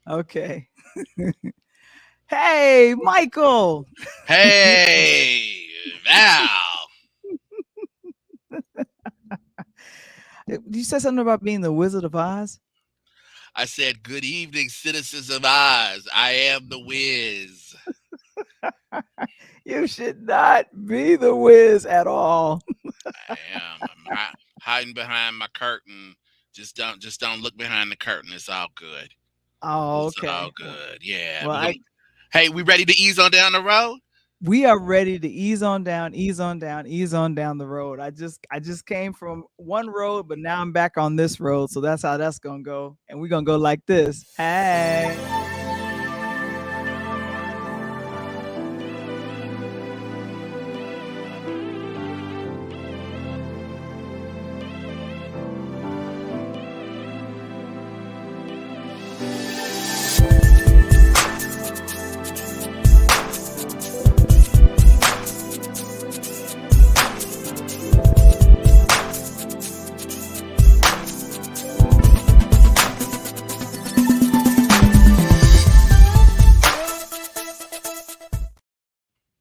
Okay. Hey, Michael. Hey, Val. You said something about being the Wizard of Oz? I said, good evening, citizens of Oz. I am the Wiz. You should not be the Wiz at all. I am. Hiding behind my curtain. Just don't look behind the curtain. It's all good. Oh, It's all okay. good. Yeah. Well, We're gonna Hey, we ready to ease on down the road? we are ready to ease on down, ease on down, ease on down the road. I just came from one road, but now I'm back on this road. So that's how that's gonna go. And we're gonna go like this. Hey.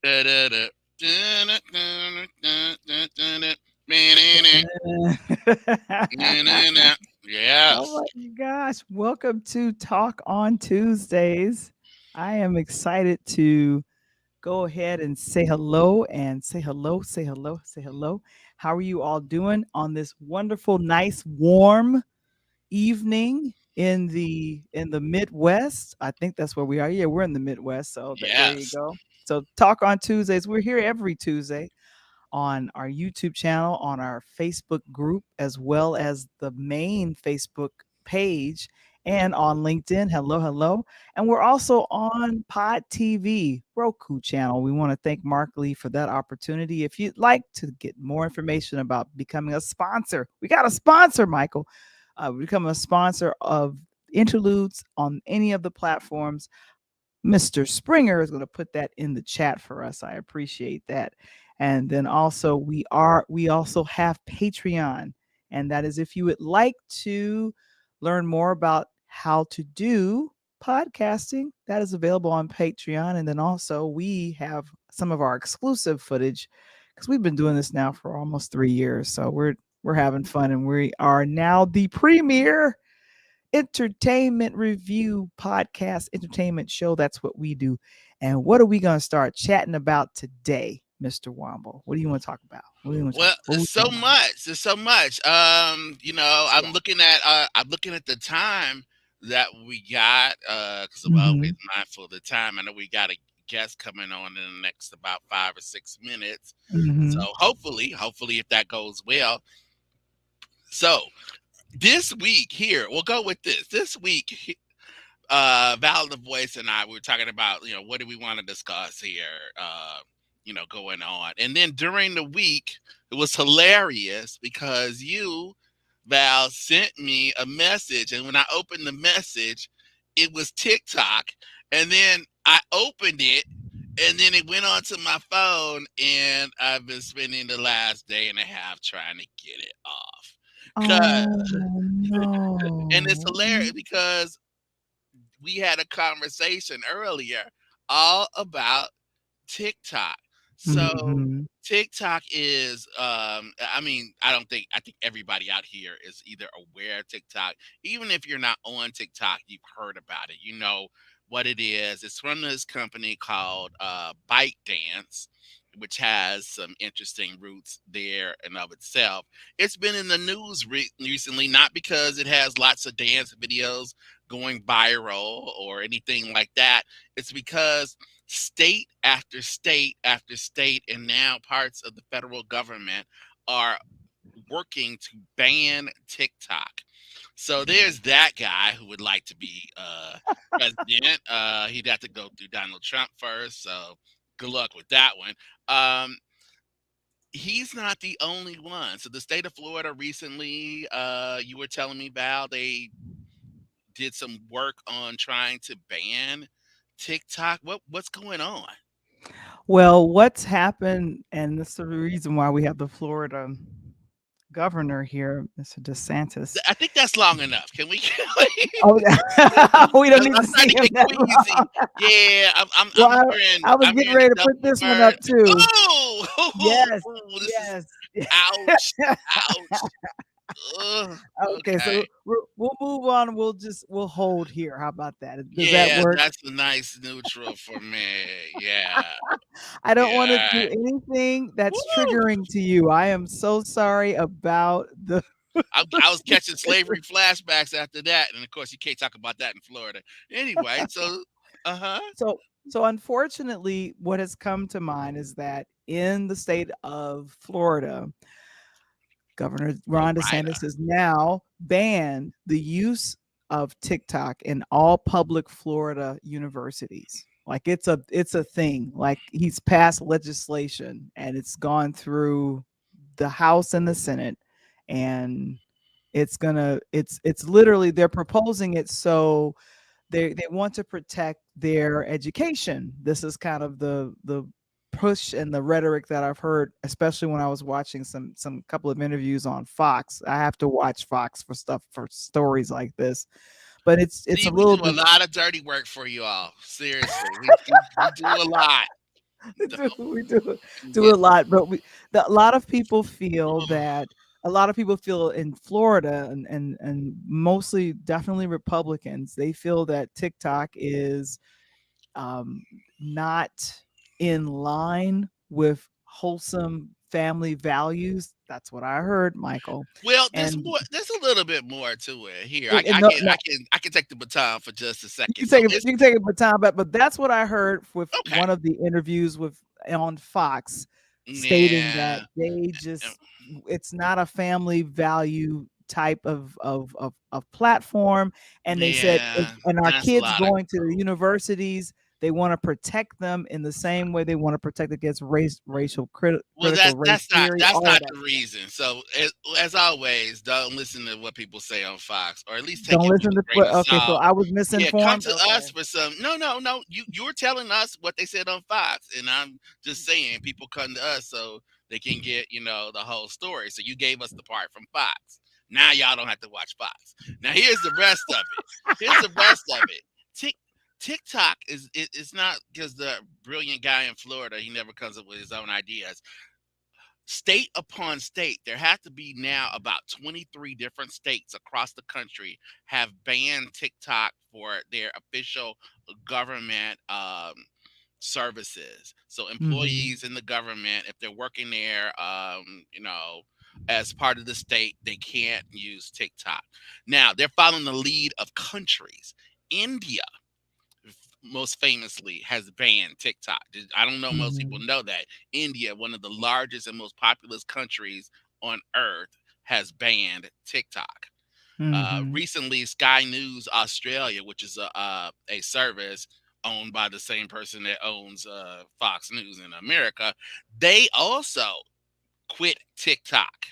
Da-da-da. Oh Yes. my gosh. Welcome to Talk on Tuesdays. I am excited to go ahead and say hello and say hello, say hello, say hello. How are you all doing on this wonderful, nice, warm evening in the Midwest? I think that's where we are. Yeah, we're in the Midwest, so there you Yes. go. So Talk on Tuesdays. We're here every Tuesday on our YouTube channel, on our Facebook group, as well as the main Facebook page and on LinkedIn. Hello, hello. And we're also on Pod TV, Roku channel. We want to thank Mark Lee for that opportunity. If you'd like to get more information about becoming a sponsor, we got a sponsor, Michael. Become a sponsor of Interludes on any of the platforms. Mr. Springer is going to put that in the chat for us. I appreciate that. And then also we also have Patreon, and that is if you would like to learn more about how to do podcasting, that is available on Patreon. And then also we have some of our exclusive footage because we've been doing this now for almost 3 years. So we're having fun, and we are now the premier entertainment review podcast, entertainment show. That's what we do. And what are we going to start chatting about today, Mr. Wamble? What do you want to talk about? What do you want to talk Well, about? What we it's so talking about? much. There's so much. Yeah. I'm looking at the time that we got, because I'm always Mm-hmm. mindful of the time. I know we got a guest coming on in the next about 5 or 6 minutes. So Mm-hmm. hopefully if that goes well. So this week here, we'll go with this. This week, Val the Voice and I we were talking about, what do we want to discuss here, going on. And then during the week, it was hilarious because you, Val, sent me a message, and when I opened the message, it was TikTok, and then I opened it. And then it went onto my phone, and I've been spending the last day and a half trying to get it off. Oh 'Cause- and it's no. hilarious because we had a conversation earlier all about TikTok. So Mm-hmm. TikTok is I think everybody out here is either aware of TikTok. Even if you're not on TikTok, you've heard about it. You know what it is. It's from this company called ByteDance, which has some interesting roots there and of itself. It's been in the news recently, not because it has lots of dance videos going viral or anything like that. It's because state after state after state, and now parts of the federal government are working to ban TikTok. So there's that guy who would like to be president. He'd have to go through Donald Trump first. So good luck with that one. Um, he's not the only one. So the state of Florida recently, you were telling me, Val, they did some work on trying to ban TikTok. What's going on? Well, what's happened, and this is the reason why we have the Florida governor here, Mr. DeSantis. I think that's long enough. Can we? Oh, we don't need I'm to trying see to him get that queasy. long. Yeah, Well, I was I'm getting hearing ready a to put double this one bird. up too. Oh, Yes, this is yes. ouch, ouch. Ugh, Okay, okay. so we'll move on. We'll hold here. How about that? Does that Yeah, work? that's a nice neutral for me. Yeah, I don't want to do yeah. anything that's Woo! triggering to you. I am so sorry about the I was catching slavery flashbacks after that, and of course, you can't talk about that in Florida. Anyway, so uh-huh. so unfortunately, what has come to mind is that in the state of Florida, Governor Ron Florida. DeSantis has now banned the use of TikTok in all public Florida universities. Like it's a thing. Like he's passed legislation and it's gone through the House and the Senate, and it's literally they're proposing it so they want to protect their education. This is kind of the push and the rhetoric that I've heard, especially when I was watching some couple of interviews on Fox. I have to watch Fox for stuff for stories like this, but it's See, a we little do a bit. lot of dirty work for you all. Seriously, we do a lot. Don't We do get a lot, but a lot of people feel ugh. that a lot of people feel in Florida and mostly definitely Republicans, they feel that TikTok is um, not in line with wholesome family values. That's what I heard, Michael. Well, there's And, more. There's a little bit more to it. Here, and no, no, I can take the baton for just a you second. can So take it. it's You can take it baton back, but that's what I heard with okay. one of the interviews with on Fox, stating that Yeah, they um, just it's not a family value type of platform, and they said yeah. and our That's a kids lot of going to the universities, they want to protect them in the same way they want to protect against well, critical race theory, that's all of not that the stuff. reason. So, as always, don't listen to what people say on Fox, or at least take Don't it with listen a to grain of okay, so salt. I was Yeah, come misinformed. to Okay. us for some. No, no, no. You're telling us what they said on Fox, and I'm just saying people come to us so they can get the whole story. So you gave us the part from Fox. Now y'all don't have to watch Fox. Now here's the rest of it. Here's the rest of it. Tik TikTok it's not because the brilliant guy in Florida he never comes up with his own ideas. State upon state, there have to be now about 23 different states across the country have banned TikTok for their official government services. So Mhm. employees in the government, if they're working there, as part of the state, they can't use TikTok. Now they're following the lead of countries. India most famously has banned TikTok. I don't know most people Mhm. know that India, one of the largest and most populous countries on earth, has banned TikTok. Mhm. Recently, Sky News Australia, which is a service owned by the same person that owns Fox News in America, they also quit TikTok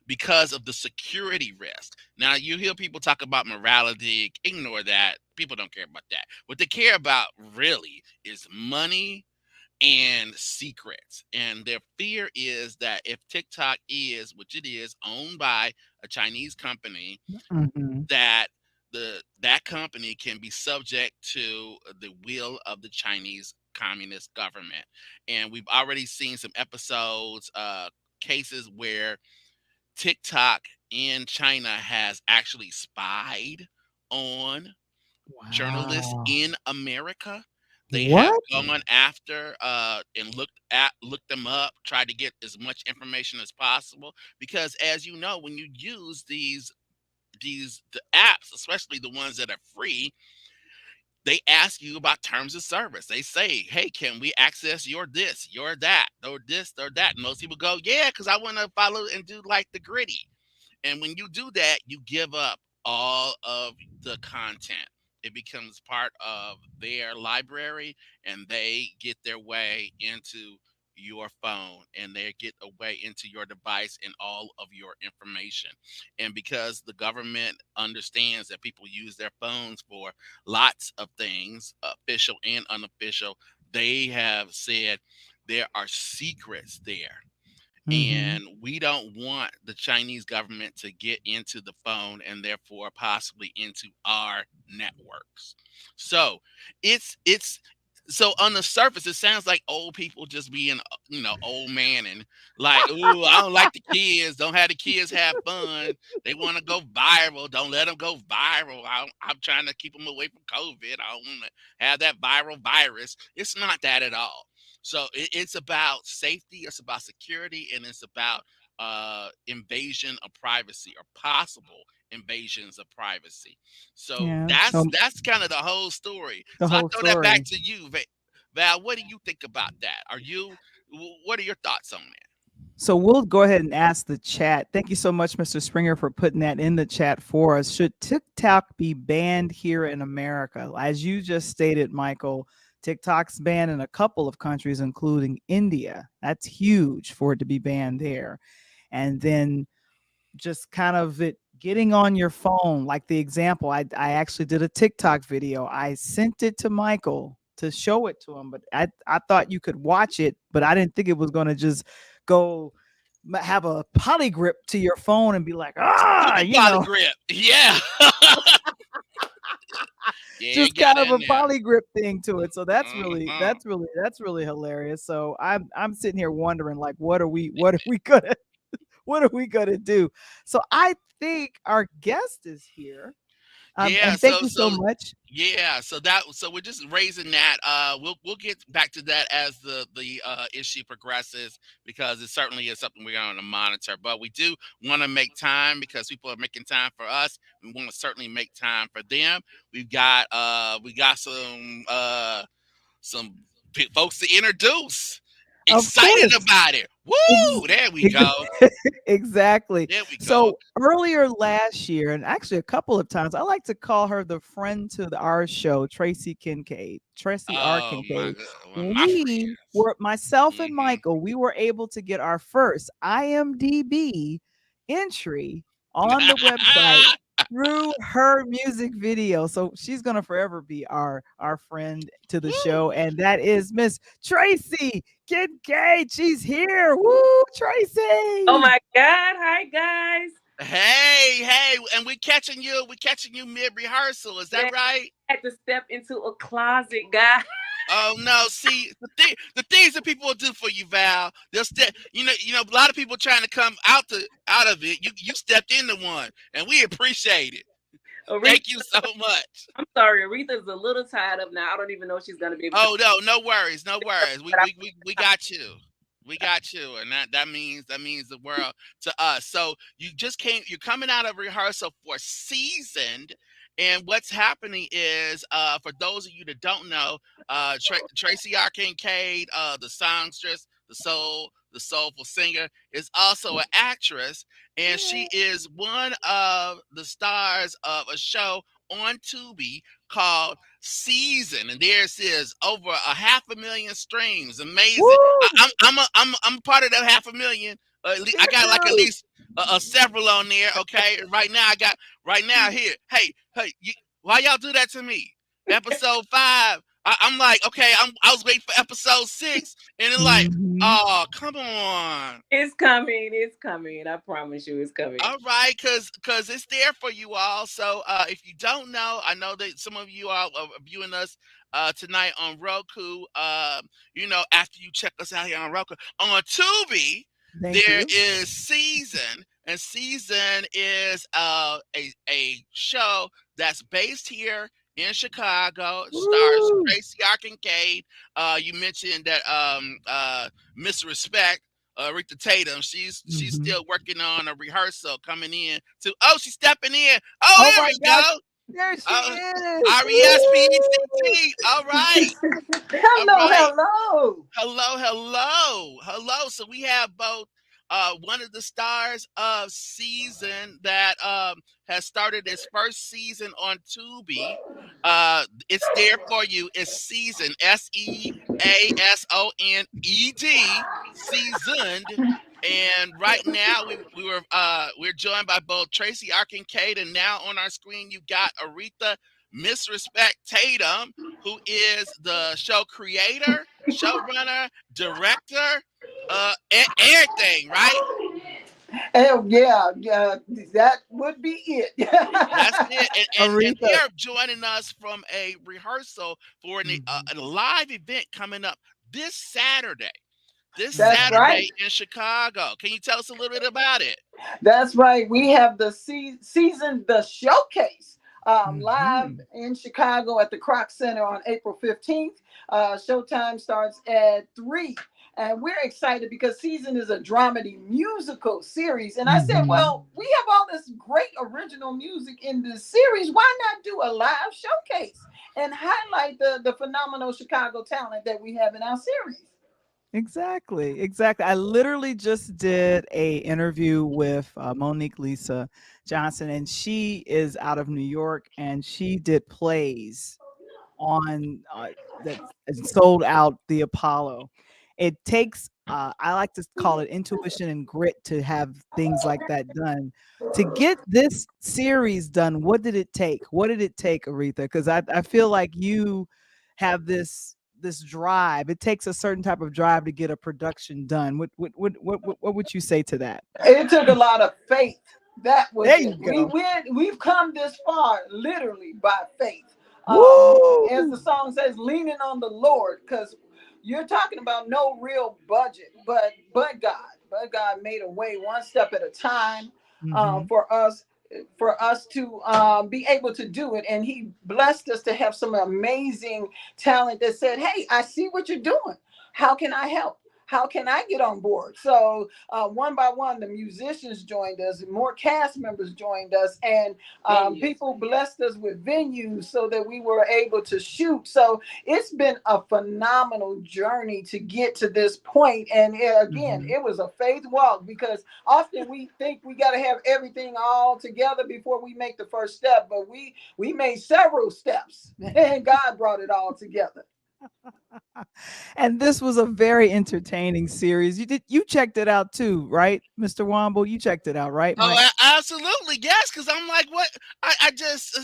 because of the security risk. Now, you hear people talk about morality, ignore that. People don't care about that. What they care about really is money and secrets. And their fear is that if TikTok is, which it is, owned by a Chinese company, Mhm. that that company can be subject to the will of the Chinese communist government. And we've already seen some episodes, cases where TikTok in China has actually spied on journalists Wow. in America. They have What? gone after and looked them up, tried to get as much information as possible. Because as you know, when you use the apps, especially the ones that are free, they ask you about terms of service. They say, "Hey, can we access your this, your that, or this, or that?" And most people go, "Yeah, because I want to follow and do like the gritty." And when you do that, you give up all of the content. It becomes part of their library and they get their way into your phone and they get a way into your device and all of your information. And because the government understands that people use their phones for lots of things, official and unofficial, they have said there are secrets there Mm-hmm. and we don't want the Chinese government to get into the phone and therefore possibly into our networks. So it's so on the surface it sounds like old people just being old man and like, ooh, I don't like the kids, don't have the kids have fun, they want to go viral, don't let them go viral. I'm trying to keep them away from COVID, I don't want to have that viral virus. It's not that at all. So it's about safety, it's about security, and it's about invasion of privacy or possible invasions of privacy. So Yeah. that's So that's kind of the whole story. the So I whole throw that back story. to you, Val. What do you think about that? What are your thoughts on that? So we'll go ahead and ask the chat. Thank you so much, Mr. Springer, for putting that in the chat for us. Should TikTok be banned here in America? As you just stated, Michael, TikTok's banned in a couple of countries, including India. That's huge for it to be banned there. And then just kind of it getting on your phone, like the example, I actually did a TikTok video. I sent it to Michael to show it to him, but I thought you could watch it, but I didn't think it was going to just go have a poly grip to your phone and be like, Super poly grip. Yeah. Yeah, it just got kind of in a there. poly grip thing to it. So that's really Uh-huh. that's really hilarious. So I'm sitting here wondering, like, what are we gonna what are we gonna do? So I think our guest is here. Yeah, And thank so you so so much. yeah, so we're just raising that. We'll get back to that as the issue progresses because it certainly is something we're going to monitor. But we do want to make time because people are making time for us. We want to certainly make time for them. We got some folks to introduce. Of Excited course. about it. Ex- Woo! There we ex- go. exactly. There we go. So earlier last year, and actually a couple of times, I like to call her the friend to our show, Tracy Kincaid, Tracy R. Oh my Kincaid. god, one of my We friends. were, myself and Hmm. Michael, we were able to get our first IMDb entry on the website through her music video. So she's gonna forever be our friend to the Woo! show, and that is Miss Tracy Kincaid. She's here. Woo, Oh Tracy. my God. Hi, guys. Hey, hey, and we're catching you. We're catching you mid rehearsal. Is that Man, right? I had to step into a closet, guys. Oh no! See, the things that people will do for you, Val. They'll step. A lot of people trying to come out of it. You stepped into one, and we appreciate it. Aretha, Thank you so much. I'm sorry. Aretha's a little tied up now. I don't even know if she's going to be able to. Oh no, no worries, no worries. We But we we, we got you. We got you, and that means the world to us. So you just came. You're coming out of rehearsal for Seasoned, and what's happening is, for those of you that don't know, Tracy R. Kincaid, the songstress, the soulful singer, is also an actress, and she is one of the stars of a show on Tubi called Season, and there it is, over a 500,000 streams. Amazing. Woo! I'm part of that 500,000. I got like at least several on there. Okay, right now right now here. Hey, why y'all do that to me? Episode 5. I'm like, okay, I was waiting for episode 6, and then like, Mhm. oh, come on. it's coming. It's coming. I promise you it's coming. All right, cause it's there for you all. So if you don't know, I know that some of you are viewing us tonight on Roku. After you check us out here on Roku, on Tubi, Thank there you. is Season, and Season is a show that's based here in Chicago. It stars Woo! Tracy R. Kincaid. You mentioned that Miss Respect, Rita Tatum, she's Mhm. still working on a rehearsal coming in to. Oh, she's stepping in. Oh, Oh there my we gosh, go. there she Uh, is. Woo! RESPECT. All right. All Hello, right. hello. Hello, hello, hello. So we have both one of the stars of Season that has started its first season on Tubi. It's there for you. It's Season, SEASONED, Seasoned. And right now we're joined by both Tracy R. Kincaid, and now on our screen you got Aretha Misrespect Tatum, who is the show creator, showrunner, director. Everything, right? Yeah, that would be it. That's it. And they Aretha. are joining us from a rehearsal for Mhm. a live event coming up this Saturday. This That's Mhm. right. Saturday in Chicago. Can you tell us a little bit about it? That's right. We have the season, the showcase, live Mhm. in Chicago at the Kroc Center on April 15th. Showtime starts at 3. And we're excited because Season is a dramedy musical series. And I said, Mhm. well, we have all this great original music in this series. Why not do a live showcase and highlight the phenomenal Chicago talent that we have in our series? Exactly, exactly. I literally just did a interview with Monique Lisa Johnson, and she is out of New York, and she did plays on that sold out the Apollo. It takes I like to call it intuition and grit to have things like that done. To get this series done, what did it take? What did it take, Aretha? Because I feel like you have this drive. It takes a certain type of drive to get a production done. What would you say to that? It took a lot of faith. That was There it. you go. We've come this far literally by faith. As Woo! the song says, leaning on the Lord, because you're talking about no real budget, but God made a way one step at a time, Hmm. for us to be able to do it. And He blessed us to have some amazing talent that said, "Hey, I see what you're doing. How can I help? How can I get on board?" So one by one, the musicians joined us, more cast members joined us, and people blessed us with venues so that we were able to shoot. So it's been a phenomenal journey to get to this point. And again, Hmm. it was a faith walk, because often we think we got to have everything all together before we make the first step, but we made several steps, and God brought it all together. And this was a very entertaining series. You checked it out too, right, Mr. Wamble? You checked it out, right, Oh, Mike? absolutely, yes. Because I'm like, what? I just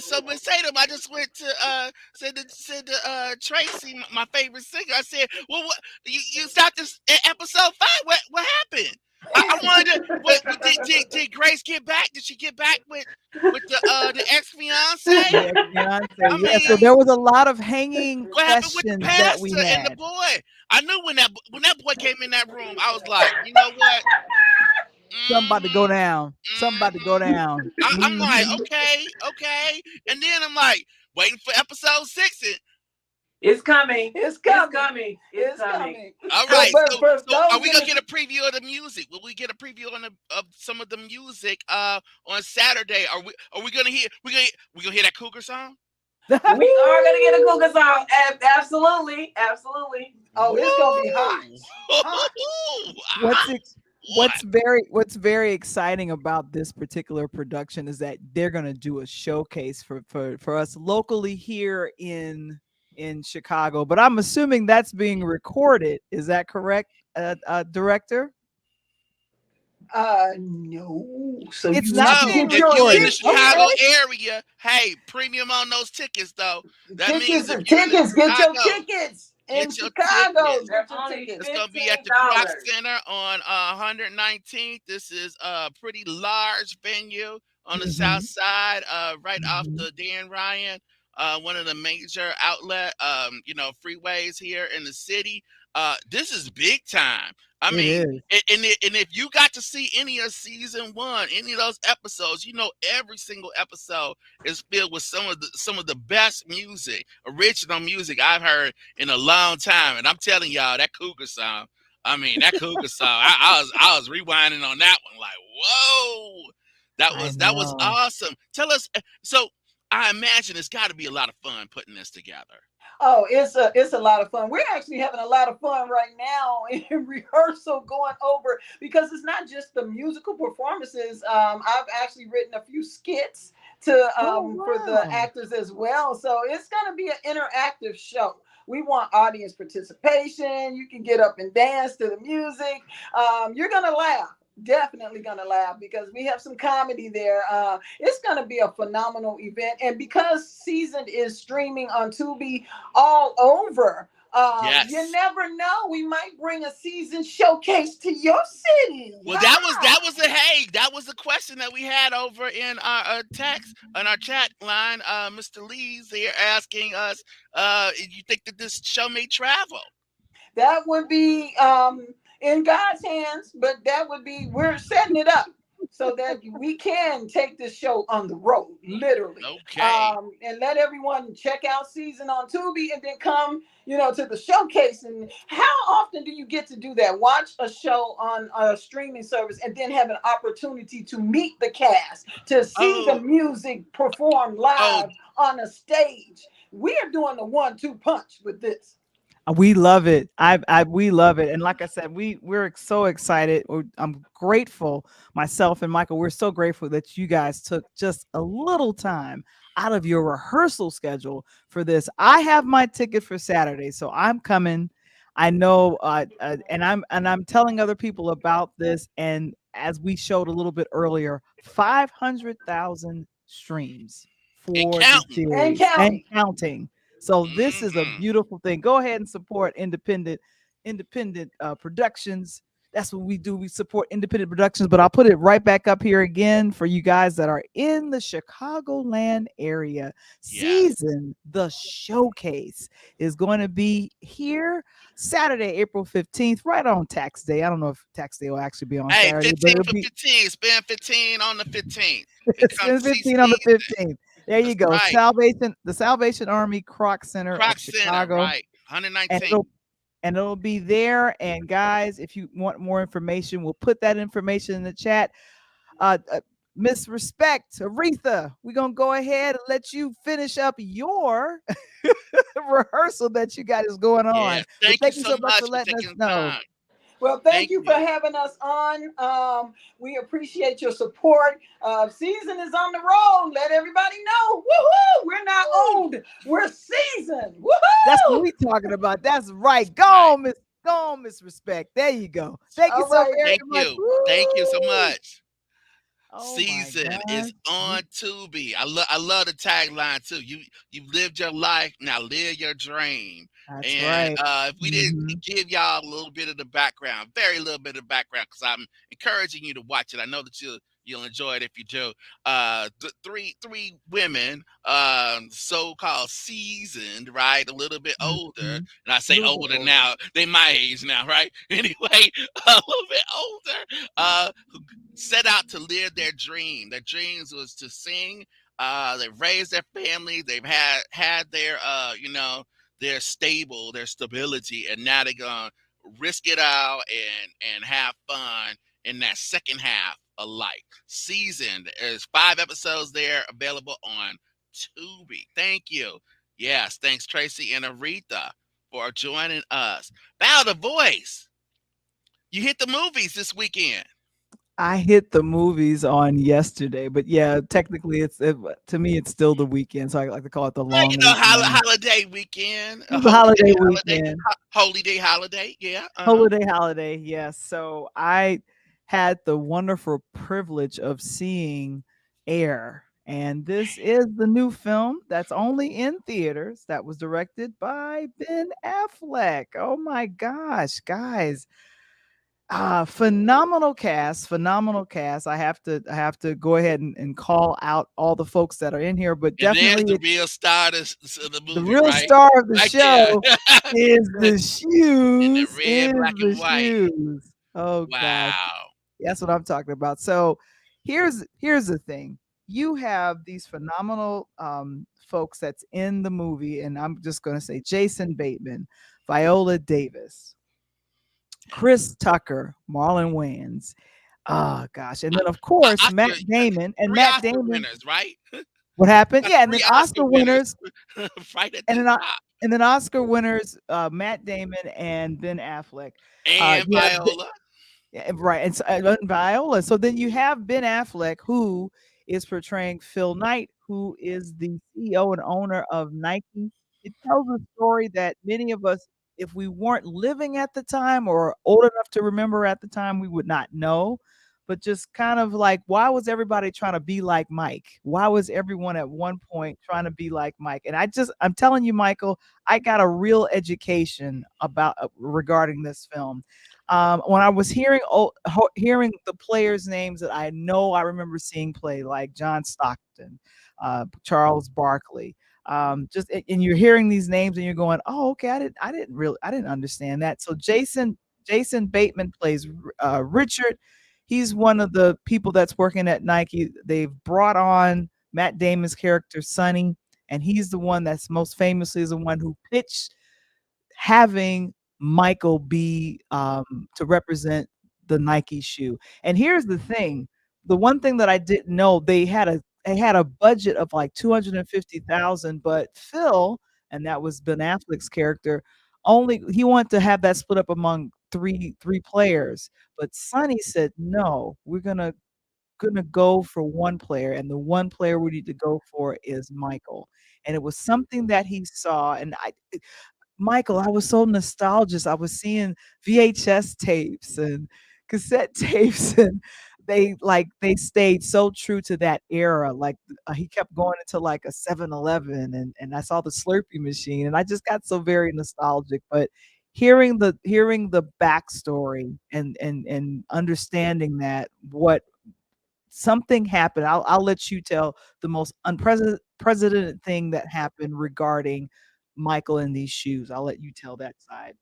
someone say to him. I just went to said to Tracy, my favorite singer. I said, well, what you stopped this at episode 5? What happened? I wanted to. What did Grace get back? Did she get back with the ex fiance? The ex-fiance, I yeah. So mean, there was a lot of hanging what happened with the questions that we pastor and the had. boy? I knew when that boy came in that room, I was like, you know what? Something about to Hmm. go down. Something about to go down. I'm like, Mhm. okay, okay. And then I'm like, waiting for episode 6. And, It's coming. It's It's coming. coming. It's It's coming. coming. all So, right, but for so are those we in gonna the get a preview of the music? Will we get a preview of some of the music on Saturday? Are we gonna hear we gonna hear that Cougar song? We are gonna get a Woo! Cougar song. Absolutely. Absolutely. oh, it's gonna be hot, Woo! hot. What's it What? what's very exciting about this particular production is that they're gonna do a showcase for us locally here in Chicago. But I'm assuming that's being recorded. Is that correct, director? No. So It's you not need to So being get if your you in the recorded. Chicago ticket. Okay. area, hey, premium on those tickets though. That means Tickets, if you in the tickets. Get your Chicago, tickets in get your Chicago. tickets. They're Get your only It's tickets. gonna be at the Kroc $15. Center on 119th. This is a pretty large venue on the south Mhm. side, right off Mhm. the Dan Ryan, one of the major outlet, freeways here in the city. This is big time. I It mean, is. and if you got to see any of season 1, any of those episodes, every single episode is filled with some of the best music, original music I've heard in a long time. And I'm telling y'all, that Cougar song. I mean, that Cougar song. I was rewinding on that one, like, whoa, that I was that was know. awesome. Tell us. So I imagine it's got to be a lot of fun putting this together. Oh, it's a lot of fun. We're actually having a lot of fun right now in rehearsal, going over, because it's not just the musical performances. I've actually written a few skits to Oh, for the wow. actors as well. So it's going to be an interactive show. We want audience participation. You can get up and dance to the music. You're gonna laugh. Definitely gonna laugh because we have some comedy there. It's gonna be a phenomenal event, and because Seasoned is streaming on Tubi all over You Yes. never know. We might bring a season showcase to your city. Well, that was the hey, that was the question that we had over in our text on our chat line. Mr. Lee's here asking us, you think that this show may travel? That would be in God's hands, but that would be, we're setting it up so that we can take this show on the road, literally. Okay. And let everyone check out season on Tubi and then come, to the showcase. And how often do you get to do that? Watch a show on a streaming service and then have an opportunity to meet the cast, to see the Oh, music performed oh, live on a stage. We are doing the 1-2 punch with this. We love it. We love it. And like I said, we're so excited. I'm grateful, myself and Michael. We're so grateful that you guys took just a little time out of your rehearsal schedule for this. I have my ticket for Saturday, so I'm coming. I know, and I'm telling other people about this. And as we showed a little bit earlier, 500,000 streams and for the counting. And series and counting. counting. So this is a Hmm. beautiful thing. Go ahead and support independent productions. That's what we do. We support independent productions. But I'll put it right back up here again for you guys that are in the Chicagoland area. Yes. Season the showcase is going to be here Saturday, April 15th, right on tax day. I don't know if tax day will actually be on Hey, Saturday, but 15 it'll for be 15. Spend 15 on the 15th and come spend see 15 on the season. 15th. There you That's go. right. The Salvation Army Croc Center of Croc Center, Chicago. right. And 119. it'll be there. And guys, if you want more information, we'll put that information in the chat. Uh, uh Miss Respect, Aretha, we're gonna go ahead and let you finish up your rehearsal that you got is going Yeah. on. But Thank you thank you so so much for much for letting us taking the know. time. Well, thank Thank you for you. having us on. We appreciate your support. Season is on the road. Let everybody know. Woohoo! We're not Woo. old. We're seasoned. That's what Woohoo! we talking about. That's right. Right. Go on, Miss Respect. There you go. Thank you All so right. very Thank much. you. Thank you so Woo! much. Oh my Season gosh. is on Tubi. I love the tagline too. You lived your life, now live your dream. That's And right. if we didn't Mhm. give y'all a little bit of the background, very little bit of background, because I'm encouraging you to watch it. I know that you'll enjoy it if you do. Three women, so-called seasoned, right? A little bit older, Mhm. and I say Little bit older older. now. They my age now, right? Anyway, a little bit older. Who set out to live their dream. Their dreams was to sing. They've raised their families. They've had their their stability, and now they're gonna risk it all and have fun in that second half of life. Seasoned. There's 5 episodes there available on Tubi. Thank you. Yes, thanks Tracy and Aretha for joining us. Val the Voice. You hit the movies this weekend. I hit the movies on yesterday, but yeah, technically to me it's still the weekend, so I like to call it the Well, long weekend. holiday weekend, It a was a holy holiday day holiday, weekend. holy day holiday. Yeah. Holiday, yes. So I had the wonderful privilege of seeing Air, and this is the new film that's only in theaters that was directed by Ben Affleck. Oh my gosh, guys. Phenomenal cast. I have to go ahead and call out all the folks that are in here, but And there's definitely the real star of the the movie, real right? star of the Right there. show is the In the shoes, red, black, and white. Oh gosh, Wow. that's what I'm talking about. So here's the thing. You have these phenomenal folks that's in the movie, and I'm just gonna say Jason Bateman, Viola Davis, Chris Tucker, Marlon Wayans. Oh gosh. And then of course Oscar, Matt Damon and three Matt Oscar Damon. winners, right? What happened? Got Yeah, and then three Oscar Oscar winners winners right at and the then top. Oscar winners, Matt Damon and Ben Affleck. And You have Viola. yeah, right, and, and Viola. So then you have Ben Affleck, who is portraying Phil Knight, who is the CEO and owner of Nike. It tells a story that many of us, if we weren't living at the time or old enough to remember at the time, we would not know. but just kind of like, why was everybody trying to be like Mike? Why was everyone at one point trying to be like Mike? And I'm telling you, Michael, I got a real education about regarding this film. When I was hearing the players' names that I remember seeing play, like John Stockton, Charles Barkley, and you're hearing these names and you're going, oh, okay, I didn't understand that. So Jason Bateman plays Richard. He's one of the people that's working at Nike. They've brought on Matt Damon's character Sonny, and he's the one that's most famously is the one who pitched having Michael be to represent the Nike shoe. And here's the thing, the one thing that I didn't know, they had a budget of like 250,000, but Phil, and that was Ben Affleck's character, only he wanted to have that split up among three players. But Sonny said, "No, we're gonna go for one player, and the one player we need to go for is Michael." And it was something that he saw, and Michael, I was so nostalgic. I was seeing VHS tapes and cassette tapes, and they stayed so true to that era. Like he kept going into like a 7-Eleven, and I saw the Slurpee machine, and I just got so very nostalgic. But hearing the backstory and understanding that what something happened. I'll let you tell the most unprecedented thing that happened regarding Michael in these shoes. I'll let you tell that side.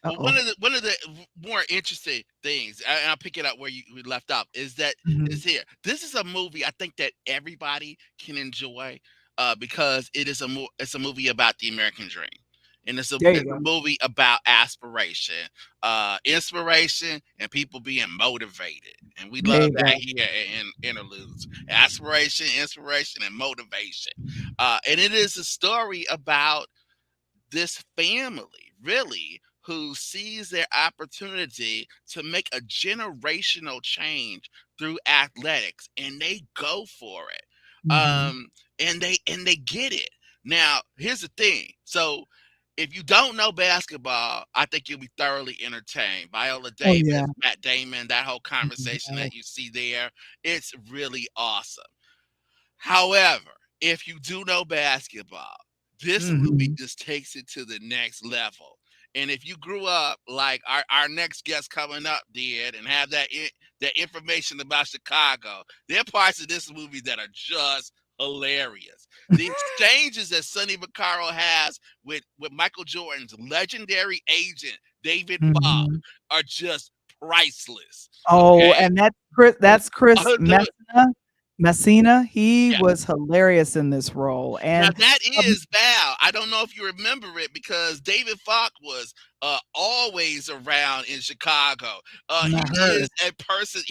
Well, Uh-oh. one of the more interesting things, and I'll pick it up where we left off, is that Mhm. is here. This is a movie I think that everybody can enjoy, because it's a movie about the American dream, and There you it's a go. movie about aspiration, inspiration, and people being motivated, and we There love you that go. here in Interludes. Aspiration, inspiration, and motivation, and it is a story about this family really who sees their opportunity to make a generational change through athletics, and they go for it, Mhm. and they get it. Now here's the thing, so if you don't know basketball, I think you'll be thoroughly entertained. Viola Oh, Davis, yeah. Matt Damon, that whole conversation Yes. that you see there, it's really awesome. However, if you do know basketball, this movie Mhm. just takes it to the next level. And if you grew up like our next guest coming up did and have that information about Chicago, there are parts of this movie that are just hilarious. The exchanges that Sonny Vaccaro has with Michael Jordan's legendary agent, David Fogg, Mhm. are just priceless. Oh, Okay. and that's Chris Messina. He Yeah. was hilarious in this role, Now and, that um is Val. I don't know if you remember it because David Falk was always around in Chicago. I He is heard. a person.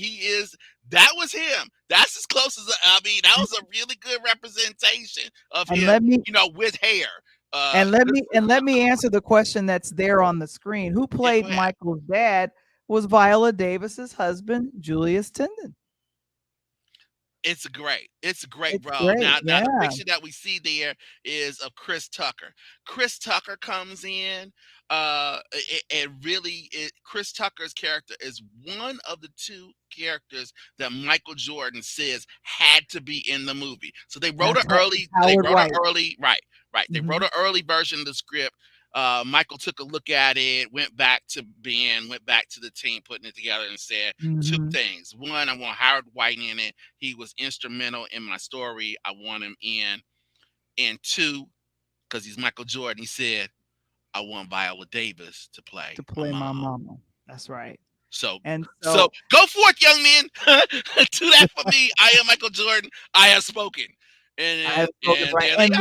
That was him. That's as close as I mean. That was a really good representation of And him. let me With hair. Uh, and let me answer the question that's there on the screen. Who yeah, go played ahead. Michael's dad was Viola Davis's husband, Julius Tendon. It's great. It's a great It's role. great, Now the yeah. picture that we see there is of Chris Tucker. Chris Tucker comes in. Chris Tucker's character is one of the two characters that Michael Jordan says had to be in the movie. So That's Howard White. right. They wrote Mhm, an early version of the script. Michael took a look at it, went back to Ben, went back to the team putting it together, and said two mhm. things. One, I want Howard White in it. He was instrumental in my story. I want him in. And two, because he's Michael Jordan, he said, I want Viola Davis to play To my play mom. my mama. That's right. So, And so so go forth, young men. Do that for me. I am Michael Jordan. I have spoken. I have spoken, And right, there they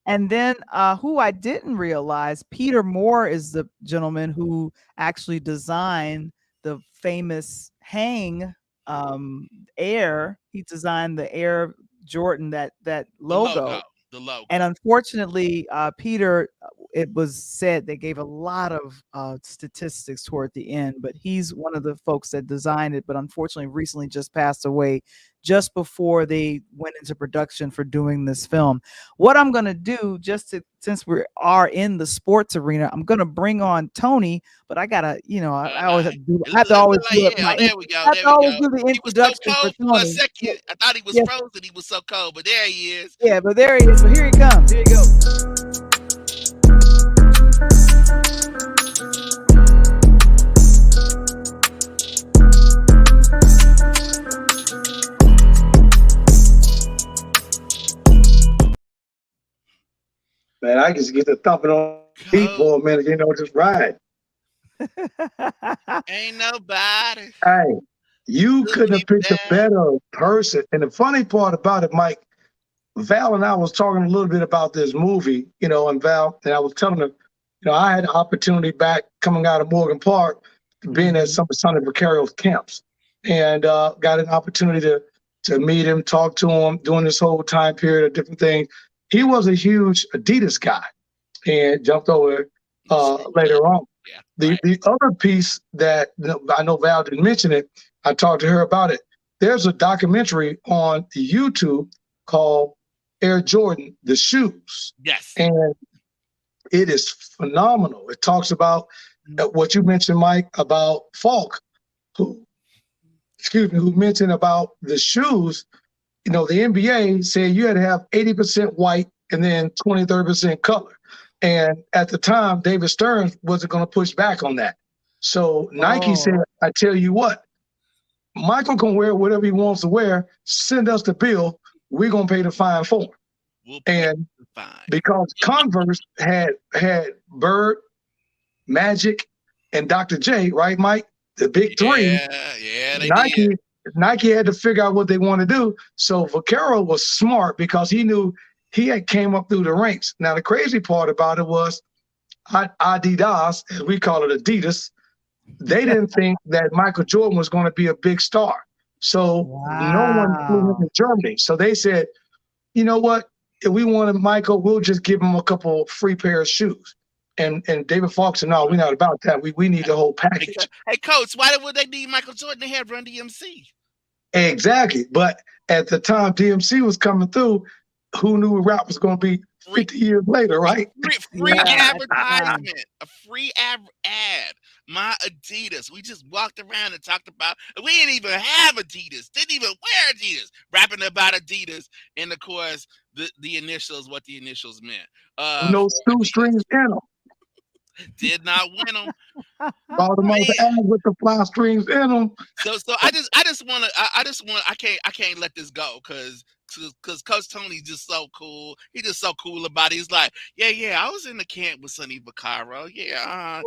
and are. then, who I didn't realize, Peter Moore is the gentleman who actually designed the famous Hang, um, Air. He designed the Air Jordan, that The logo. logo. The logo. And unfortunately, Peter, it was said they gave a lot of statistics toward the end, but he's one of the folks that designed it, but unfortunately recently just passed away just before they went into production for doing this film. What I'm going to do, since we are in the sports arena, I'm going to bring on Tony, but I gotta, I always have to do, It I have to look always like, do it. yeah, oh, there we go. I have There to we always go. do the He was so introduction for cold for a Tony. second. I thought he was Yes. frozen. He was so cold, but there he is. Yeah, but there he is. But here he comes. Here you go. Man, I just get to thumping on the beat for a minute, just ride. Ain't nobody. Hey, you couldn't have picked a better person. And the funny part about it, Mike, Val and I was talking a little bit about this movie, and Val, and I was telling her, I had an opportunity back coming out of Morgan Park, being at some of Sonny Vaccario's camps, and got an opportunity to meet him, talk to him during this whole time period of different things. He was a huge Adidas guy and jumped over later on. Yeah, the other piece that I know Val didn't mention it, I talked to her about it. There's a documentary on YouTube called Air Jordan, The Shoes. Yes. And it is phenomenal. It talks about what you mentioned, Mike, about Falk, who mentioned about the shoes. The NBA said you had to have 80% white and then 30% color. And at the time, David Stern wasn't going to push back on that. So Nike said, I tell you what, Michael can wear whatever he wants to wear. Send us the bill. We're going to pay the fine for him. And because Converse had Bird, Magic, and Dr. J, right, Mike? The big three. Yeah, they did. Nike had to figure out what they want to do. So Vaccaro was smart because he knew he had came up through the ranks. Now, the crazy part about it was Adidas, as we call it Adidas, they didn't think that Michael Jordan was going to be a big star. So no one flew him to Germany. So they said, you know what? If we wanted Michael, we'll just give him a couple free pair of shoes. And David Falk said, no, we're not about that. We need the whole package. Hey, Coach, why would they need Michael Jordan? They had Run DMC. Exactly. But at the time DMC was coming through, who knew rap was going to be 50 years later, right? Free advertisement, a free ad. My Adidas. We just walked around and talked about, we didn't even have Adidas, didn't even wear Adidas, rapping about Adidas. And of course, the initials, what the initials meant. No shoestrings in them. Did not win them. Bought them on the ad with the fly strings in them. So I can't let this go because Coach Tony's just so cool. He's just so cool about it. He's like, yeah, I was in the camp with Sonny Vaccaro. I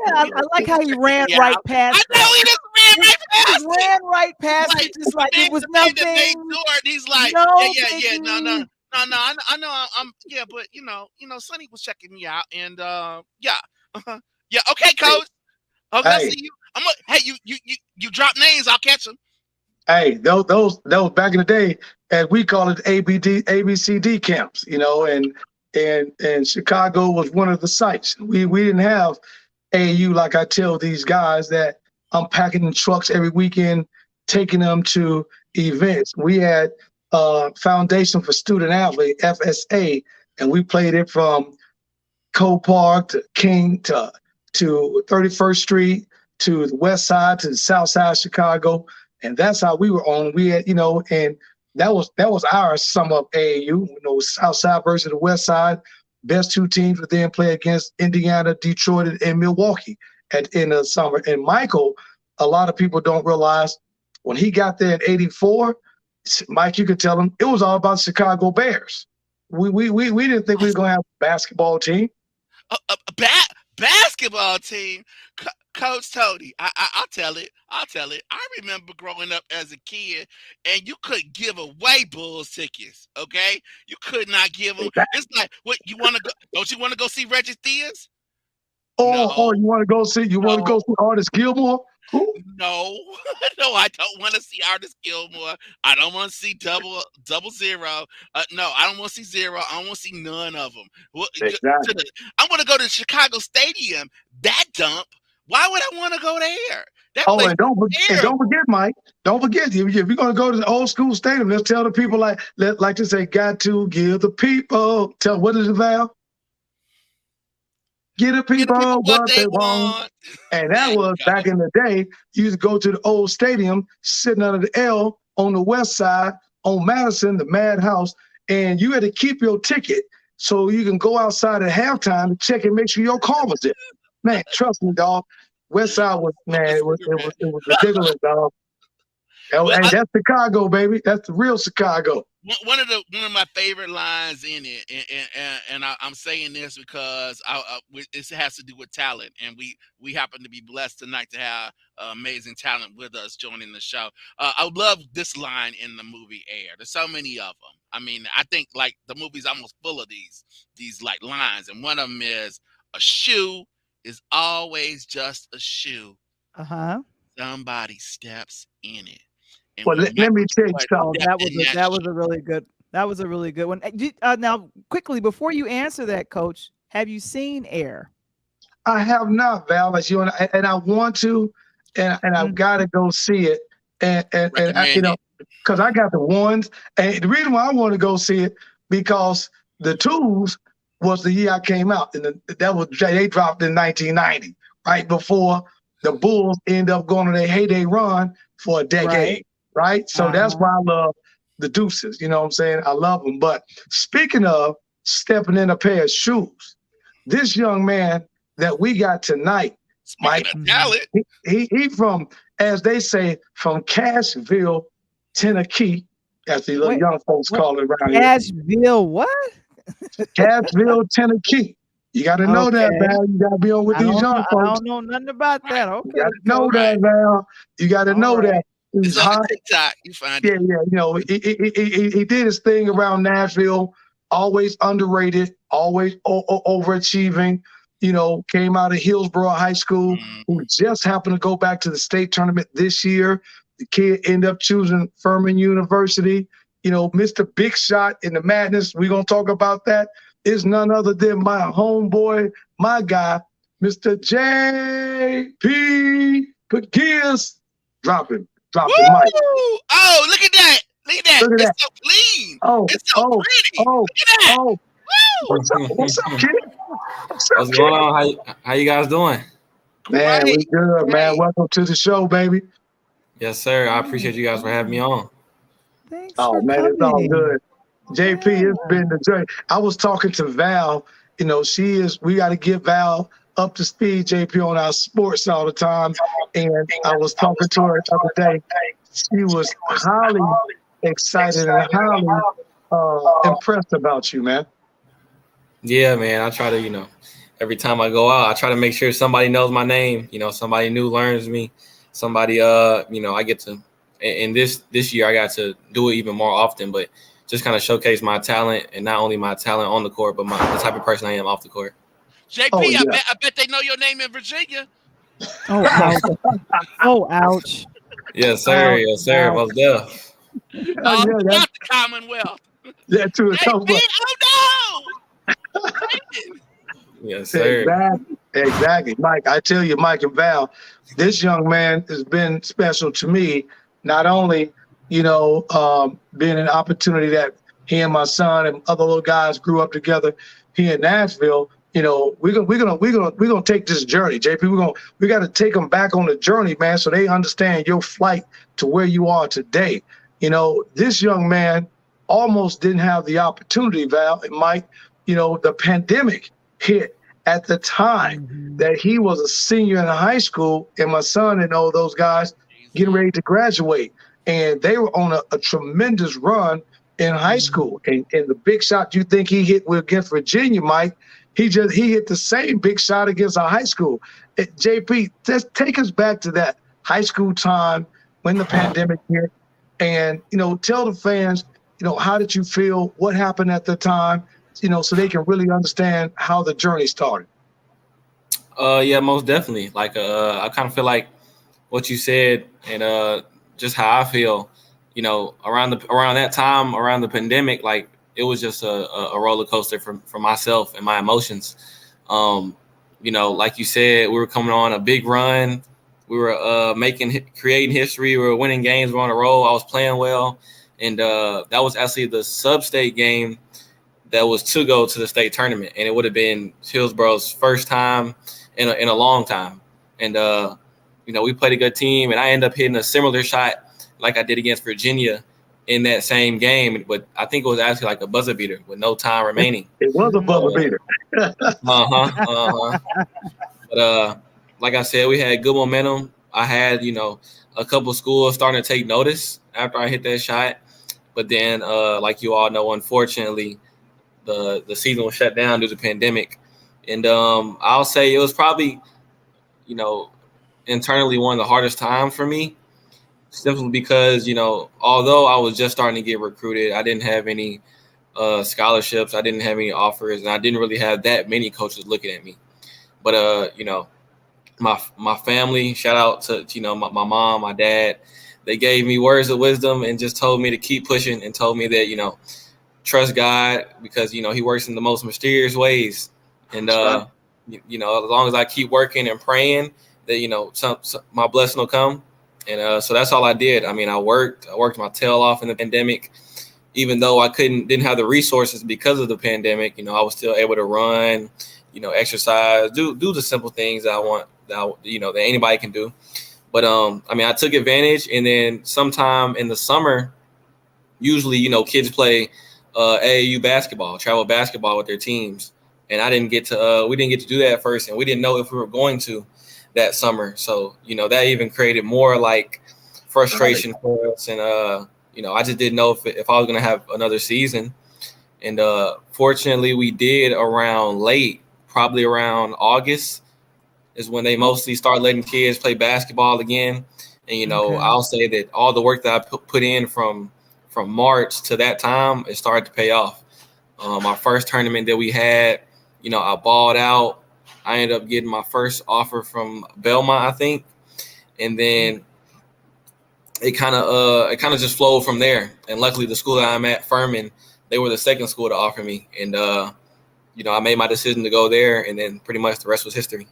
like how he ran right past. I know he just ran right past. He ran right past it, just like it was nothing. He's like, no, no. I know. But Sonny was checking me out, and yeah. Okay, Coach. Okay, I'll see you. Hey, you drop names, I'll catch them. Hey, those back in the day, as we call it, ABCD camps, and Chicago was one of the sites. We didn't have AAU like I tell these guys that I'm packing in trucks every weekend, taking them to events. We had Foundation for Student Athlete, FSA, and we played it from Cole Park to King to 31st Street to the West Side to the South Side of Chicago. And that's how we were on. We had, and that was our sum up AAU, South Side versus the West Side. Best two teams would then play against Indiana, Detroit, and Milwaukee at the end of the summer. And Michael, a lot of people don't realize when he got there in '84, Mike, you could tell him it was all about Chicago Bears. We didn't think we were going to have a basketball team. A basketball team? Coach Tony, I'll tell it. I remember growing up as a kid, and you couldn't give away Bulls tickets. Okay, you could not give them. It's like, what you want to go? Don't you want to go see Reggie Theus? Oh, you want to go see? You want to go see Artis Gilmore? Who? No, no, I don't want to see Artist Gilmore. I don't want to see double zero. No, I don't want to see zero. I don't want to see none of them. Exactly. I want to go to Chicago Stadium. That dump. Why would I want to go there? That Oh, place and don't forget, Mike. Don't forget, if you're gonna go to the old school stadium, let's tell the people like to say, got to give the people. Tell what is it, Val? Give the Give the people people what what they they want. want. And that There you was go. back in the day. You used to go to the old stadium, sitting under the L on the west side on Madison, the Madhouse, and you had to keep your ticket so you can go outside at halftime and check and make sure your car was there. Man, trust me, dog. West Side was, man, it was ridiculous, dog. Well, And that's Chicago, baby. That's the real Chicago. one of my favorite lines in it, and I'm saying this because this has to do with talent, and we happen to be blessed tonight to have amazing talent with us joining the show. I love this line in the movie Air. There's so many of them. I mean, I think like the movie's almost full of these like lines, and one of them is, "A shoe is always just a shoe. Somebody steps in it." And Well, let me tell you something. That was a really good one. Now, quickly before you answer that, Coach, have you seen Air? I have not, Val, as you and I want to, and I've got to go see it, and you know, because I got the ones, and the reason why I want to go see it because the Tools was the year I came out, and they dropped in 1990, right before the Bulls end up going on their heyday run for a decade. Right? So that's why I love the Deuces. You know what I'm saying? I love them. But speaking of stepping in a pair of shoes, this young man that we got tonight, Mike, he from, as they say, from Cashville, Tennessee, as the little young folks call it around here. Cashville, what? Cashville, Tennessee. You got to know that, Val. You got to be on with these young folks. I don't know nothing about that. Okay. You got to know that, Val. You got to know that. It's on TikTok. You find it. Yeah. You know, he did his thing around Nashville. Always underrated. Always overachieving. You know, came out of Hillsborough High School. Who just happened to go back to the state tournament this year. The kid ended up choosing Furman University. You know, Mr. Big Shot in the madness. We're gonna talk about that. Is none other than my homeboy, my guy, Mr. JP Pegues. Drop the mic. Oh, look at that. Look at that. It's so clean. It's so pretty. Look at that. What's up, kid? What's going on? How you guys doing? Man, we good, man. Welcome to the show, baby. Yes, sir. I appreciate you guys for having me on. Thanks for coming. It's all good. JP, it's been the journey. I was talking to Val. You know, we got to get Val up to speed, JP, on our sports all the time. And I was talking to her the other day. She was highly excited and highly impressed about you, man. Yeah, man. I try to, every time I go out, I try to make sure somebody knows my name. Somebody new learns me. Somebody, I get to, and this year I got to do it even more often, but just kind of showcase my talent, and not only my talent on the court, but the type of person I am off the court. JP, I bet they know your name in Virginia. Oh, ouch. Oh, ouch. Yes, sir. Yes, sir. Well, not the Commonwealth. Yeah, to the JP, oh no. Yes, sir. Exactly. Mike, I tell you, Mike and Val, this young man has been special to me. Not only, being an opportunity that he and my son and other little guys grew up together here in Nashville. We're gonna take this journey, JP. We got to take them back on the journey, man, so they understand your flight to where you are today. This young man almost didn't have the opportunity, Val and Mike. The pandemic hit at the time that he was a senior in high school, and my son and all those guys getting ready to graduate, and they were on a tremendous run in high school. And the big shot you think he hit against Virginia, Mike. He hit the same big shot against our high school. JP, just take us back to that high school time when the pandemic hit, and tell the fans, how did you feel? What happened at the time? So they can really understand how the journey started. Yeah, most definitely. Like, I kind of feel like what you said and just how I feel. Around that time, around the pandemic, like it was just a roller coaster for myself and my emotions. Like you said, we were coming on a big run. We were creating history. We were winning games. We were on a roll. I was playing well, and that was actually the sub-state game that was to go to the state tournament, and it would have been Hillsboro's first time in a long time. And we played a good team, and I ended up hitting a similar shot like I did against Virginia in that same game, but I think it was actually like a buzzer beater with no time remaining. It was a buzzer beater. But like I said, we had good momentum. I had, a couple schools starting to take notice after I hit that shot. But then, like you all know, unfortunately, the season was shut down due to the pandemic. And I'll say it was probably, internally one of the hardest times for me, simply because, although I was just starting to get recruited, I didn't have any scholarships. I didn't have any offers, and I didn't really have that many coaches looking at me. But, my family, shout out to, my mom, my dad, they gave me words of wisdom and just told me to keep pushing and told me that, trust God because, He works in the most mysterious ways. And, as long as I keep working and praying that, my blessing will come. And so that's all I did. I mean, I worked my tail off in the pandemic, even though I didn't have the resources because of the pandemic. I was still able to run, exercise, do the simple things that I want, that anybody can do. But I took advantage, and then sometime in the summer, usually, kids play AAU basketball, travel basketball with their teams, and we didn't get to do that at first, and we didn't know if we were going to that summer. So, that even created more like frustration for us. And, I just didn't know if I was going to have another season. And fortunately we did probably around August is when they mostly start letting kids play basketball again. And, Okay. I'll say that all the work that I put in from March to that time, it started to pay off. Our first tournament that we had, I balled out. I ended up getting my first offer from Belmont, I think, and then it kind of just flowed from there. And luckily, the school that I'm at, Furman, they were the second school to offer me, and I made my decision to go there, and then pretty much the rest was history.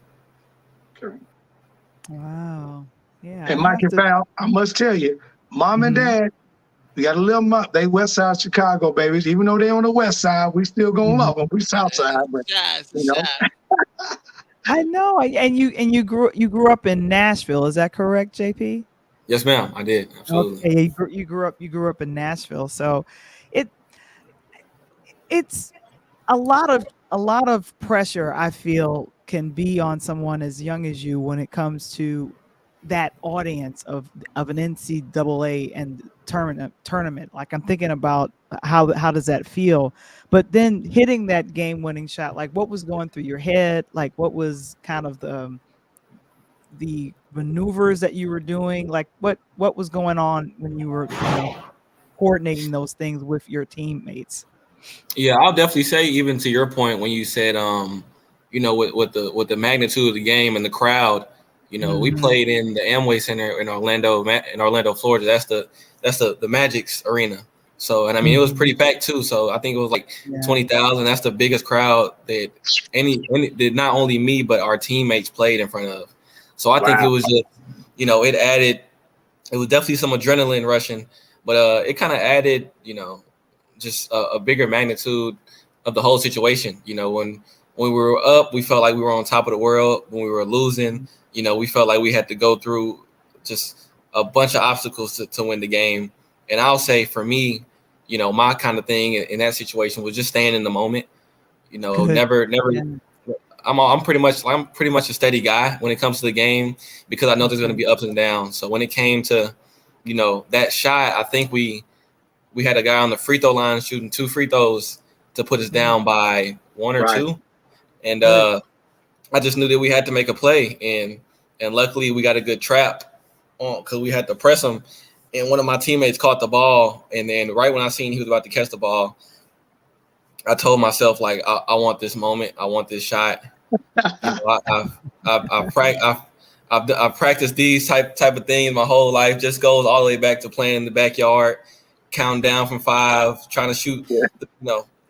Wow. Yeah. And Mike and Val, I must tell you, Mom and Dad, we got a little mom. They West Side Chicago babies. Even though they on the West Side, we still gonna love them. We South Side, but I know. And you grew up in Nashville. Is that correct, JP? Yes, ma'am. I did. Absolutely. Okay. You grew up in Nashville. So it's a lot of pressure, I feel, can be on someone as young as you when it comes to that audience of an NCAA and tournament. Like, I'm thinking about how does that feel? But then hitting that game-winning shot, like, what was going through your head? Like, what was kind of the maneuvers that you were doing? Like, what was going on when you were coordinating those things with your teammates? Yeah, I'll definitely say, even to your point when you said with the magnitude of the game and the crowd, we played in the Amway Center in Orlando, Florida. That's the Magic's arena. So, and it was pretty packed too. So I think it was like 20,000. That's the biggest crowd that that not only me but our teammates played in front of. So I think it was just, it was definitely some adrenaline rushing, but it kind of added, just a bigger magnitude of the whole situation. When we were up, we felt like we were on top of the world. When we were losing, we felt like we had to go through just a bunch of obstacles to win the game. And I'll say for me, my kind of thing in that situation was just staying in the moment. Never. Yeah. I'm pretty much a steady guy when it comes to the game, because I know there's going to be ups and downs. So when it came to, that shot, I think we had a guy on the free throw line shooting 2 free throws to put us down by 1 or 2. And I just knew that we had to make a play. And luckily we got a good trap on, because we had to press him. And one of my teammates caught the ball. And then right when I seen he was about to catch the ball, I told myself, like, I want this moment. I want this shot. I've I've practiced these type of things my whole life. Just goes all the way back to playing in the backyard, counting down from 5, trying to shoot.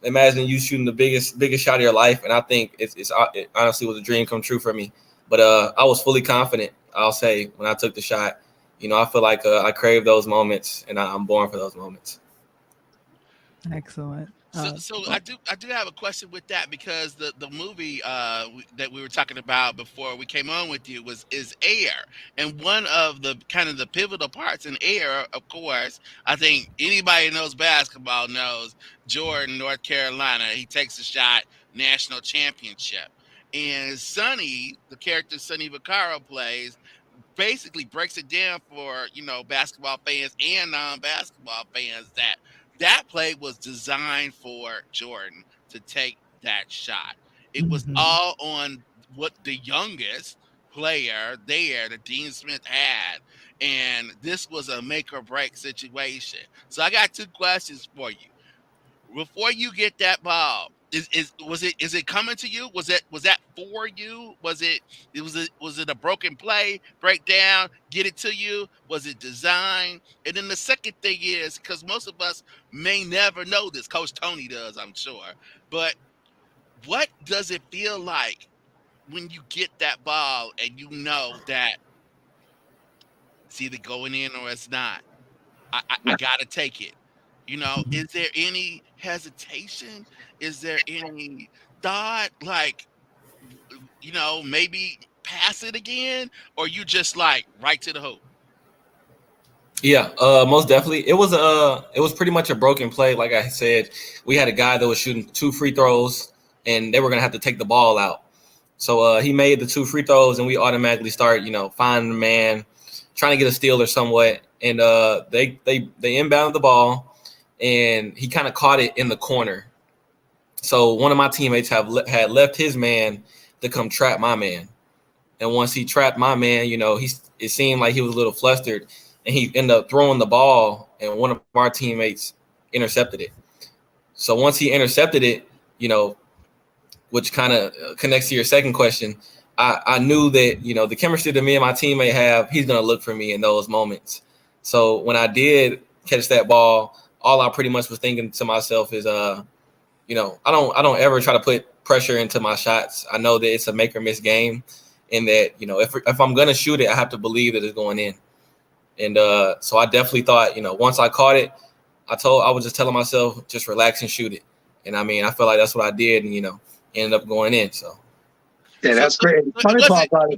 Imagine you shooting the biggest shot of your life, and I think it honestly was a dream come true for me. But I was fully confident. I'll say when I took the shot, I feel like I crave those moments, and I'm born for those moments. Excellent. So I do have a question with that, because the movie that we were talking about before we came on with you is Air, and one of the kind of the pivotal parts in Air, of course, I think anybody who knows basketball knows Jordan, North Carolina. He takes a shot, national championship, and Sonny, the character Sonny Vaccaro plays, basically breaks it down for basketball fans and non-basketball fans that play was designed for Jordan to take that shot. It was all on what the youngest player there that Dean Smith had, and this was a make or break situation. So I got 2 questions for you. Before you get that ball, is it coming to you? Was that for you? Was it a broken play, breakdown, get it to you? Was it designed? And then the second thing is, because most of us may never know this, Coach Tony does, I'm sure, but what does it feel like when you get that ball and you know that it's either going in or it's not? I gotta take it. Is there any hesitation? Is there any thought like, maybe pass it again? Or you just like right to the hoop? Yeah, most definitely. It was pretty much a broken play. Like I said, we had a guy that was shooting 2 free throws, and they were gonna have to take the ball out. So he made the 2 free throws, and we automatically start, finding the man, trying to get a steal or somewhat. And they inbounded the ball, and he kind of caught it in the corner. So one of my teammates had left his man to come trap my man. And once he trapped my man, it seemed like he was a little flustered, and he ended up throwing the ball, and one of our teammates intercepted it. So once he intercepted it, which kind of connects to your second question, I knew that, the chemistry that me and my teammate have, he's going to look for me in those moments. So when I did catch that ball, all I pretty much was thinking to myself is, I don't ever try to put pressure into my shots. I know that it's a make or miss game, and that, if I'm going to shoot it, I have to believe that it's going in. And so I definitely thought, once I caught it, I was just telling myself, just relax and shoot it. And I mean, I feel like that's what I did, and, ended up going in. So. Yeah, that's great. It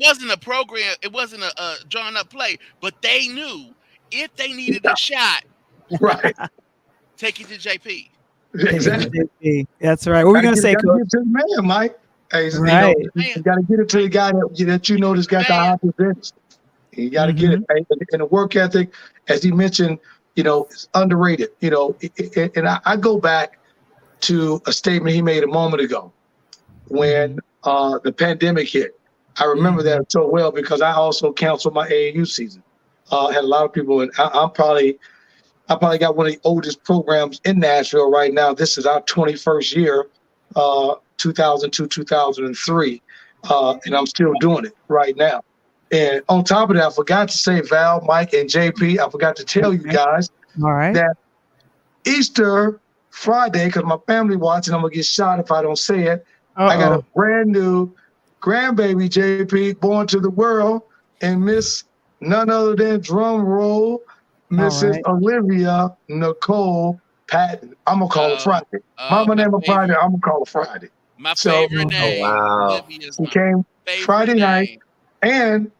wasn't a program. It wasn't a drawn up play, but they knew if they needed a shot, right, take it to JP. Exactly. That's right. What were we going to say, Coach? Get to the man, Mike. Hey, right. You got to get it to the guy that that's got the high business. You got to get it. And the work ethic, as he mentioned, is underrated. And I go back to a statement he made a moment ago when the pandemic hit. I remember that so well because I also canceled my AAU season. Had a lot of people, and I probably got one of the oldest programs in Nashville right now. This is our 21st year, 2002, 2003, and I'm still doing it right now. And on top of that, I forgot to say, Val, Mike, and JP, I forgot to tell you guys that Easter Friday, because my family watching, I'm going to get shot if I don't say it. I got a brand new grandbaby, JP, born to the world, and Miss none other than drum roll, Mrs. Olivia Nicole Patton. I'm going to call her Friday. Mama name her Friday, I'm going to call her Friday. My favorite name. Wow. She came Friday night, and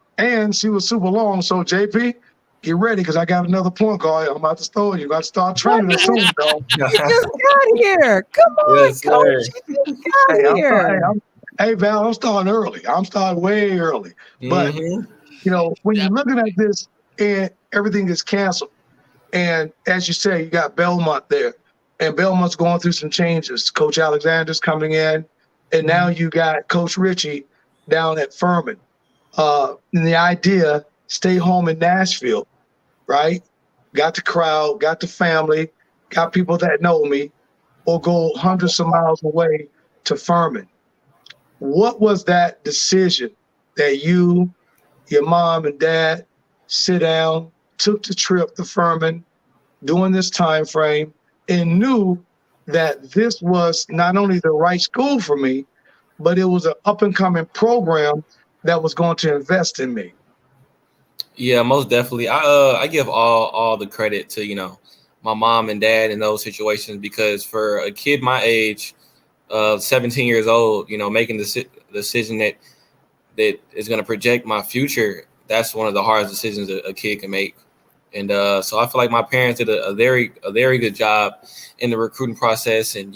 she was super long. So, JP, get ready because I got another point guard. I'm about to start. You got to start training her soon, dog. You just got here. Come on, Yes, Coach. You just got here. Hey, Val, I'm starting early. I'm starting way early. But, when you're looking at this and everything is canceled, and as you say, you got Belmont there, and Belmont's going through some changes. Coach Alexander's coming in, and now you got Coach Richie down at Furman. And the idea, stay home in Nashville, right? Got the crowd, got the family, got people that know me, or go hundreds of miles away to Furman. What was that decision that you your mom and dad sit down, took the trip to Furman during this time frame, and knew that this was not only the right school for me, but it was an up and coming program that was going to invest in me? Yeah, most definitely. I give all the credit to, my mom and dad in those situations, because for a kid my age, 17 years old, making the decision that is going to project my future, that's one of the hardest decisions a kid can make. And so I feel like my parents did a very good job in the recruiting process. And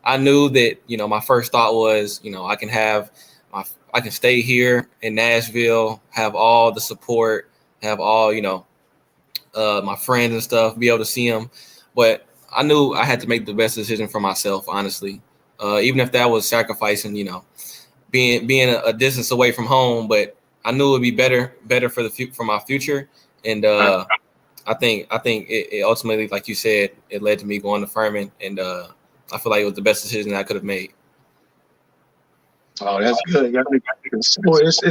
I knew that my first thought was I can stay here in Nashville, have all the support, have all my friends and stuff, be able to see them. But I knew I had to make the best decision for myself, honestly, even if that was sacrificing being a distance away from home. But I knew it would be better for my future. And I think it ultimately, like you said, it led to me going to Furman, and I feel like it was the best decision I could have made. Oh, that's good. It's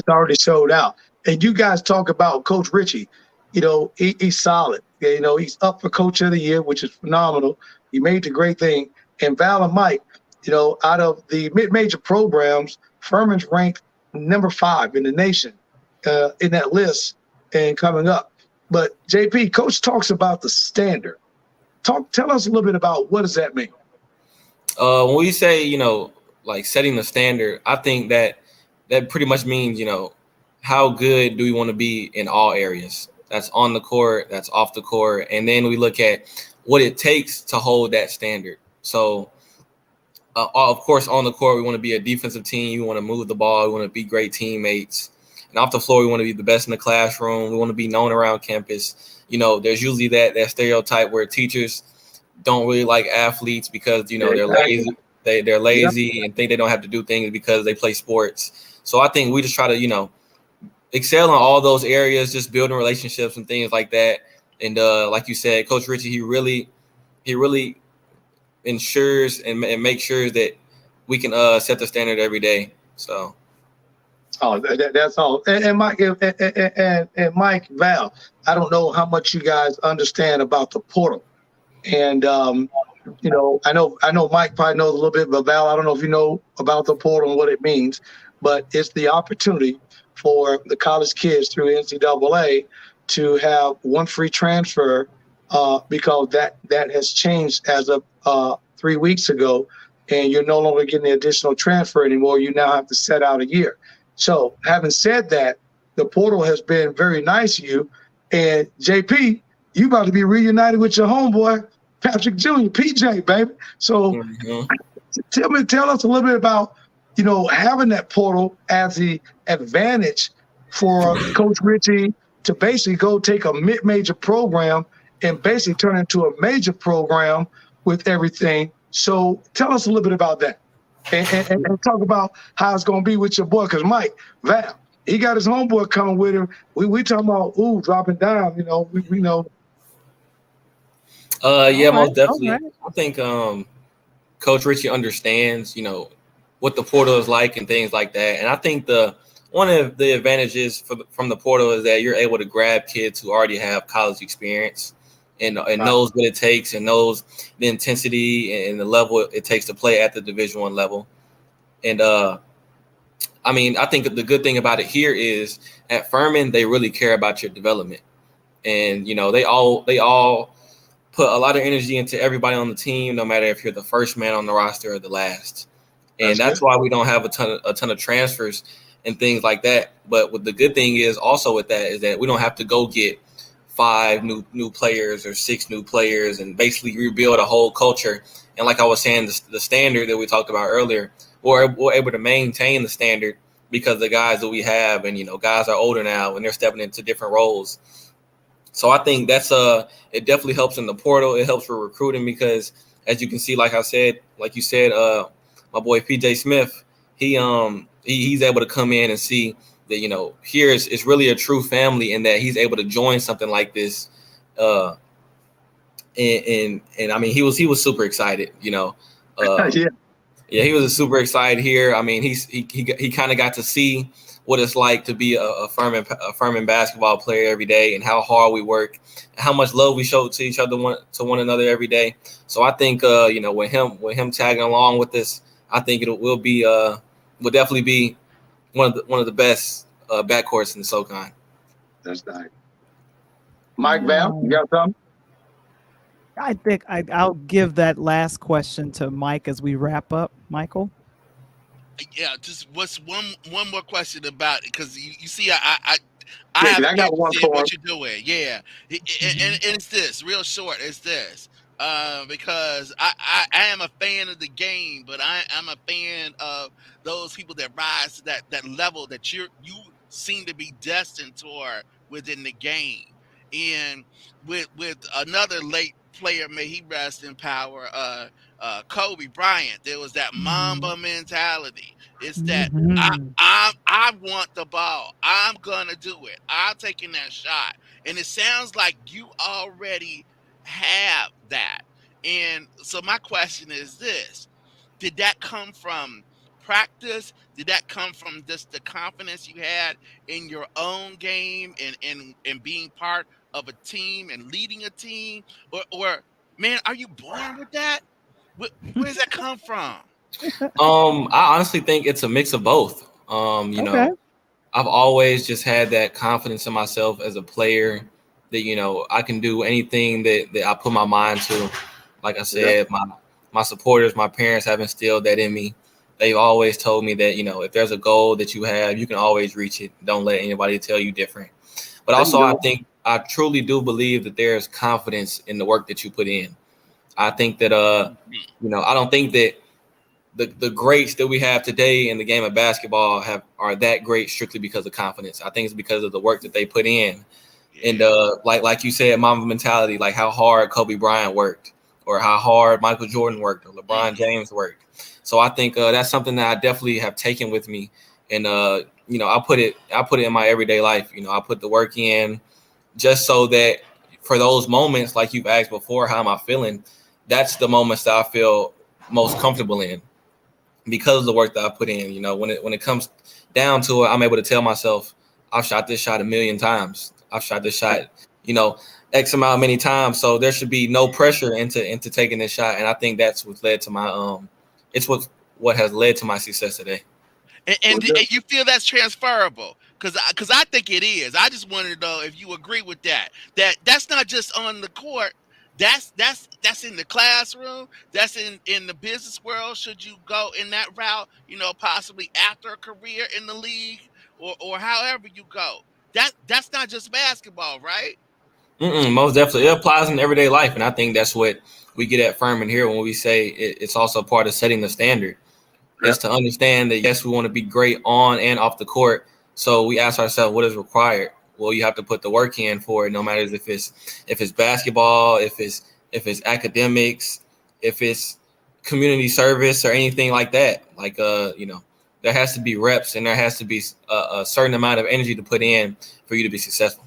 already sold out. And you guys talk about Coach Richie. He's solid. He's up for Coach of the Year, which is phenomenal. He made the great thing. And Val and Mike, out of the mid-major programs, Furman's ranked number 5 in the nation in that list and coming up. But JP, Coach talks about the standard. Tell us a little bit about what does that mean? When we say, like setting the standard, I think that pretty much means, how good do we want to be in all areas? That's on the court, that's off the court. And then we look at what it takes to hold that standard. So, of course, on the court, we want to be a defensive team. We want to move the ball. We want to be great teammates. And off the floor, we want to be the best in the classroom. We want to be known around campus. There's usually that stereotype where teachers don't really like athletes because, they're lazy. They're lazy and think they don't have to do things because they play sports. So I think we just try to, excel in all those areas, just building relationships and things like that. And like you said, Coach Richie, he really ensures and makes sure that we can set the standard every day. So. Oh, that's all. And Mike and Mike, Val, I don't know how much you guys understand about the portal. And I know Mike probably knows a little bit, but Val, I don't know if you know about the portal and what it means, but it's the opportunity for the college kids through NCAA to have one free transfer because that has changed as of 3 weeks ago, and you're no longer getting the additional transfer anymore. You now have to set out a year. So having said that, the portal has been very nice to you. And JP, you about to be reunited with your homeboy, Patrick Jr., PJ, baby. So tell us a little bit about, having that portal as the advantage for Coach Richie to basically go take a mid-major program and basically turn into a major program with everything. So tell us a little bit about that. And talk about how it's going to be with your boy, because Mike, Val, he got his homeboy coming with him. We talking about, dropping down, we know. Yeah, most definitely. Right. I think Coach Richie understands, what the portal is like and things like that. And I think one of the advantages from the portal is that you're able to grab kids who already have college experience and knows what it takes and knows the intensity and the level it takes to play at the Division I level. And I think the good thing about it here is at Furman, they really care about your development. And, they all put a lot of energy into everybody on the team, no matter if you're the first man on the roster or the last. And that's why we don't have a ton of transfers and things like that. But what the good thing is also with that is that we don't have to go get 5 new players or 6 new players and basically rebuild a whole culture. And like I was saying, the standard that we talked about earlier, we're able to maintain the standard because the guys that we have, and guys are older now and they're stepping into different roles. So I think that's it definitely helps in the portal. It helps for recruiting because, as you can see, like you said, my boy PJ Smith, he's able to come in and see that here it's really a true family, and that he's able to join something like this. And I mean, he was super excited. Yeah, he was super excited here. I mean, he kind of got to see what it's like to be a Furman basketball player every day, and how hard we work, and how much love we show to each other, to one another every day. So I think with him tagging along with this, I think will definitely be one of the best backcourts in the SoCon. That's nice. Mike, Val, you got something? I think I'll give that last question to Mike as we wrap up. Michael? Yeah, just what's one more question about it, because you see, I Yeah, have I got one interest in for him. what you're doing. Yeah, and it's this real short. It's this because I am a fan of the game, but I'm a fan of those people that rise to that level that you seem to be destined toward within the game. And with another late player, may he rest in power, Kobe Bryant, there was that Mamba mentality. It's that I want the ball. I'm gonna do it. I'm taking that shot. And it sounds like you already have that. And so my question is this: did that come from practice? Did that come from just the confidence you had in your own game and being part of a team and leading a team? Or man, are you born with that? Where does that come from? I honestly think it's a mix of both. I've always just had that confidence in myself as a player that I can do anything that I put my mind to. Like I said, my supporters, my parents have instilled that in me. They've always told me that if there's a goal that you have, you can always reach it. Don't let anybody tell you different. But also, I truly do believe that there's confidence in the work that you put in. I think that I don't think that the greats that we have today in the game of basketball are that great strictly because of confidence. I think it's because of the work that they put in. And like you said, Mamba mentality, like how hard Kobe Bryant worked, or how hard Michael Jordan worked, or LeBron James worked. So I think that's something that I definitely have taken with me. And I put it in my everyday life. I put the work in just so that for those moments, like you've asked before, how am I feeling? That's the moments that I feel most comfortable in, because of the work that I put in. When it comes down to it, I'm able to tell myself, I've shot this shot 1,000,000 times. I've shot this shot, X amount many times. So there should be no pressure into taking this shot. And I think that's what led to my it's what has led to my success today. And you feel that's transferable? Because I think it is. I just wanted to know if you agree with that. That's not just on the court. That's in the classroom. That's in the business world. Should you go in that route, possibly after a career in the league, or however you go. That's not just basketball, right? Most definitely. It applies in everyday life. And I think that's what we get at Furman here when we say it's also part of setting the standard. Is to understand that, yes, we want to be great on and off the court. So we ask ourselves, what is required? Well, you have to put the work in for it, no matter if it's basketball, if it's academics, if it's community service or anything like that. Like, there has to be reps, and there has to be a certain amount of energy to put in for you to be successful.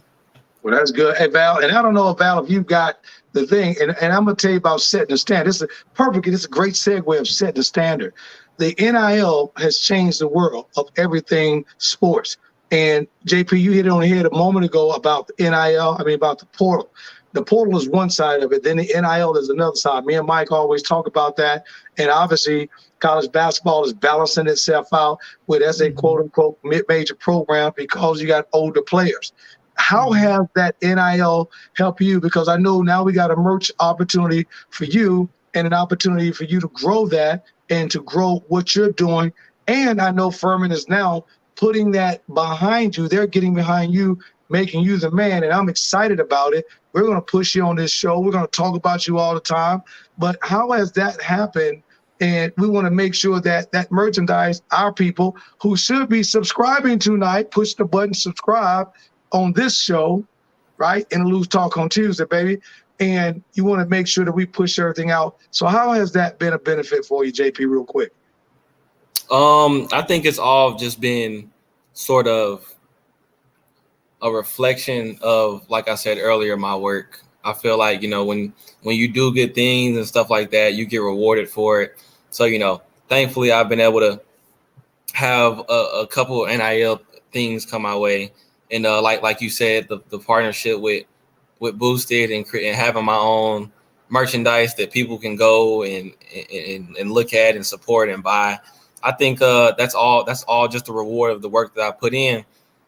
Well, that's good. Hey, Val, and I don't know, Val, if you've got the thing, and I'm going to tell you about setting the standard. This is a great segue of setting the standard. The NIL has changed the world of everything sports. And JP, you hit it on the head a moment ago about the NIL, about the portal. The portal is one side of it. Then the NIL is another side. Me and Mike always talk about that. And obviously, college basketball is balancing itself out as a quote-unquote mid-major program because you got older players. How has that NIL helped you? Because I know now we got a merch opportunity for you and an opportunity for you to grow that and to grow what you're doing. And I know Furman is now putting that behind you. They're getting behind you, making you the man. And I'm excited about it. We're going to push you on this show. We're going to talk about you all the time. But how has that happened? And we want to make sure that that merchandise, our people who should be subscribing tonight, push the button, subscribe on this show, right? Interludes Talk on Tuesday, baby. And you want to make sure that we push everything out. So how has that been a benefit for you, JP, real quick? I think it's all just been sort of a reflection of, like I said earlier, my work. I feel like, when you do good things and stuff like that, you get rewarded for it. So, thankfully I've been able to have a couple NIL things come my way. And like you said, the partnership with Boosted and having my own merchandise that people can go and look at and support and buy. I think that's all just a reward of the work that I put in,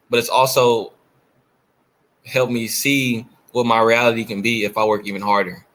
but it's also helped me see what my reality can be if I work even harder.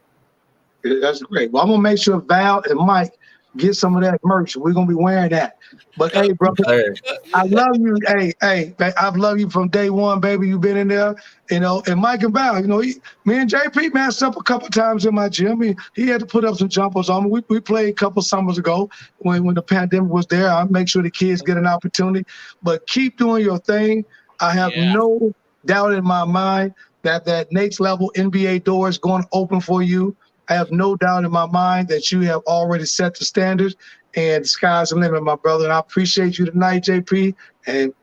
That's great. Well, I'm gonna make sure Val and Mike get some of that merch. We're gonna be wearing that. But hey, brother, I love you. Hey, I've loved you from day one, baby. You've been in there, and Mike and Val, me and JP matched up a couple times in my gym. He had to put up some jumpers on me. We played a couple summers ago when the pandemic was there. I make sure the kids get an opportunity. But keep doing your thing. I have no doubt in my mind that next level NBA door is going to open for you. I have no doubt in my mind that you have already set the standards, and the sky's the limit, my brother. And I appreciate you tonight, JP, and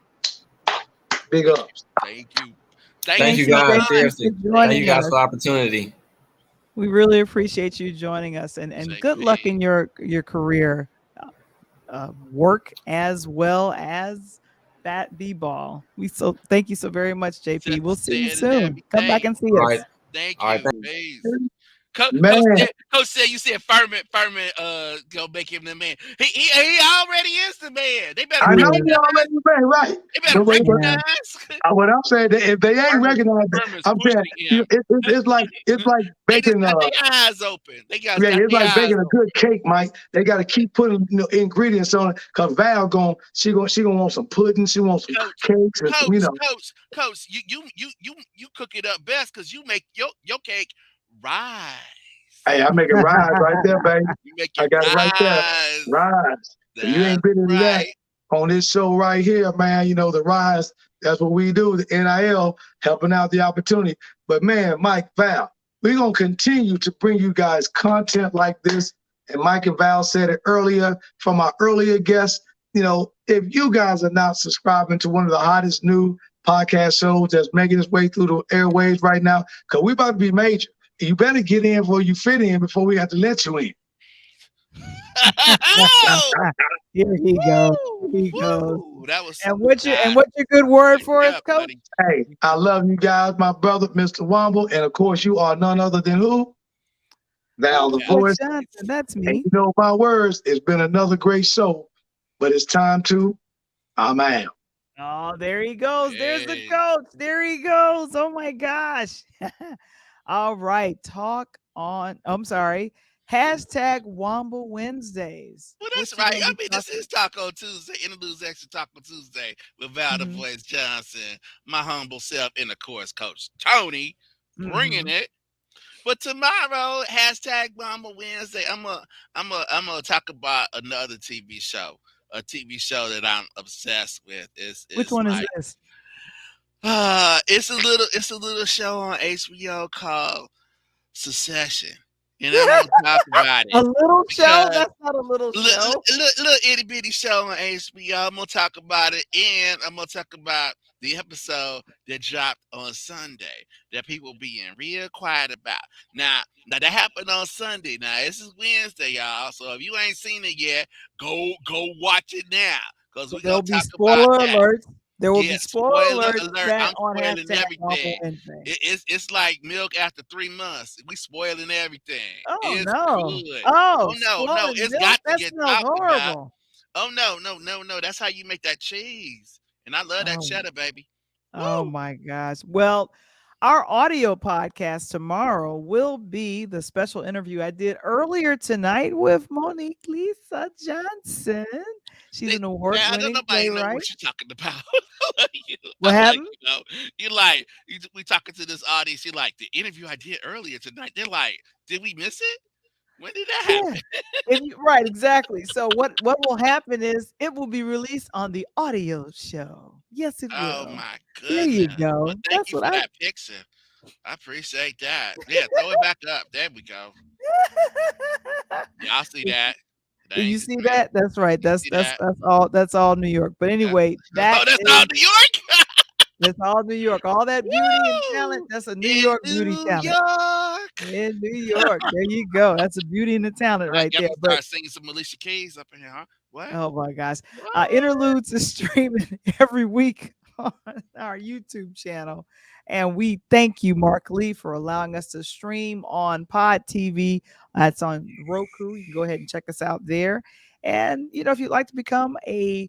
big ups. Thank you. Thank you guys. Seriously. Thank you guys for the opportunity. We really appreciate you joining us, and good luck in your career, work as well as that b-ball. Thank you so very much, JP. We'll see you soon. Come back and see us. Thank you. Peace. Coach said you said Furman go make him the man. He already is the man. They better. I know he already the man, right? They better recognize. What I'm saying, if they ain't recognized it, I'm saying it's like baking. They got their eyes open. It's like baking a good cake, Mike. They got to keep putting ingredients on it. Cause Val she gonna want some pudding. She wants some cakes. Coach, you cook it up best because you make your cake rise. Hey, I make it rise right there, baby. I got it right there. Rise. You ain't been into that on this show right here, man. The rise. That's what we do. The NIL helping out the opportunity. But man, Mike, Val, we're gonna continue to bring you guys content like this. And Mike and Val said it earlier from our earlier guests. If you guys are not subscribing to one of the hottest new podcast shows that's making its way through the airwaves right now, because we're about to be major. You better get in before you fit in before we have to let you in. Here he goes. Here he goes. That was and what's your good word for us, Coach? Buddy. Hey, I love you guys, my brother, Mr. Wamble, and of course you are none other than who? ValTheVoice. Johnson, that's me. And you know my words. It's been another great show, but it's time to I'm out. Oh, there he goes. There's the coach. There he goes. Oh my gosh. All right. I'm sorry. Hashtag Wamble Wednesdays. Well, that's right. I mean, this is Taco Tuesday, Interludes Extra Taco Tuesday with ValTheVoice Johnson, my humble self, and of course, Coach Tony bringing it. But tomorrow, hashtag Wamble Wednesday, I'm gonna talk about another TV show, a TV show that I'm obsessed with. Which one is this? It's a little show on HBO called Succession. And I'm gonna talk about it. A little show? That's not a little show. Little itty bitty show on HBO. I'm gonna talk about it, and I'm gonna talk about the episode that dropped on Sunday that people being real quiet about. Now that happened on Sunday. Now this is Wednesday, y'all. So if you ain't seen it yet, go watch it now. Because we're gonna talk about that. There will be spoiler alerts. I'm spoiling everything. It's like milk after 3 months. We spoiling everything. Oh, it's no. Good. Oh, no. It's got to get talked horrible. about. Oh, no. That's how you make that cheese. And I love that cheddar, baby. Oh, my gosh. Well, our audio podcast tomorrow will be the special interview I did earlier tonight with Monique Lisa Johnson. She's an award-winning playwright. Know what you're talking about. What happened? We talking to this audience. You're like, the interview I did earlier tonight. They're like, did we miss it? When did that happen? Right, exactly. So what will happen is it will be released on the audio show. Yes, it will. Oh my goodness. There you go. Well, thank you for that picture. I appreciate that. Yeah, throw it back up. There we go. Y'all see that? Do you see that? That's right. That's all New York. But anyway, that's all New York. That's all New York. All that beauty and talent. That's a New York beauty talent. In New York. There you go. That's a beauty and the talent right there. Start singing some Alicia Keys up in here, huh? What? Oh my gosh. Interludes is streaming every week on our YouTube channel. And we thank you, Mark Lee, for allowing us to stream on Pod TV. That's on Roku. You can go ahead and check us out there. And, if you'd like to become a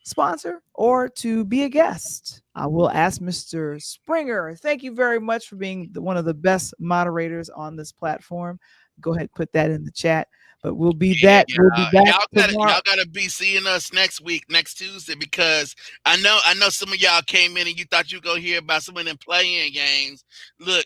sponsor or to be a guest, I will ask Mr. Springer. Thank you very much for being one of the best moderators on this platform. Go ahead and put that in the chat. But we'll be back. We'll be back tomorrow. Y'all gotta be seeing us next week, next Tuesday, because I know some of y'all came in and you thought you were gonna hear about some of them playing games. Look,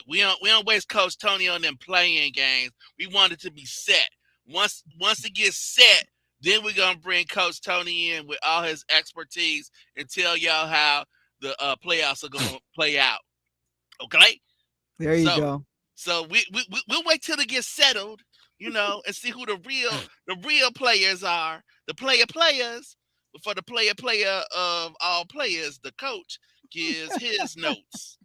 we don't waste Coach Tony on them playing games. We want it to be set. Once it gets set, then we're gonna bring Coach Tony in with all his expertise and tell y'all how the playoffs are gonna play out. Okay? There you go. So we'll wait till it gets settled, and see who the real players are, the players. Before the player of all players, the coach gives his notes.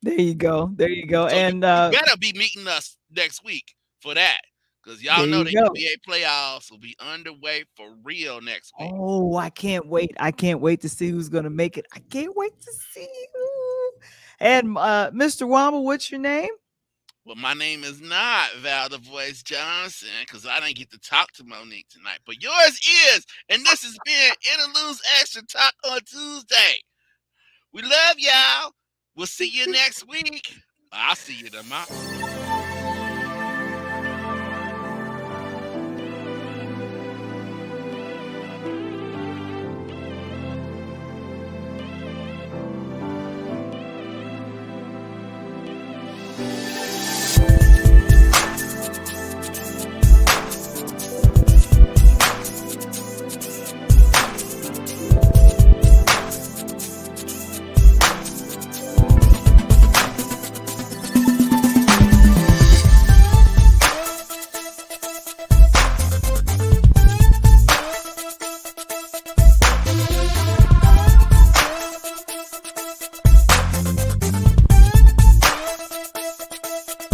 There you go. So and you better be meeting us next week for that, because y'all know the NBA playoffs will be underway for real next week. Oh, I can't wait. I can't wait to see who's going to make it. I can't wait to see. And Mr. Wamble, what's your name? Well, my name is not ValTheVoice Johnson, because I didn't get to talk to Monique tonight. But yours is, and this has been Interludes Extra Talk on Tuesday. We love y'all. We'll see you next week. I'll see you tomorrow.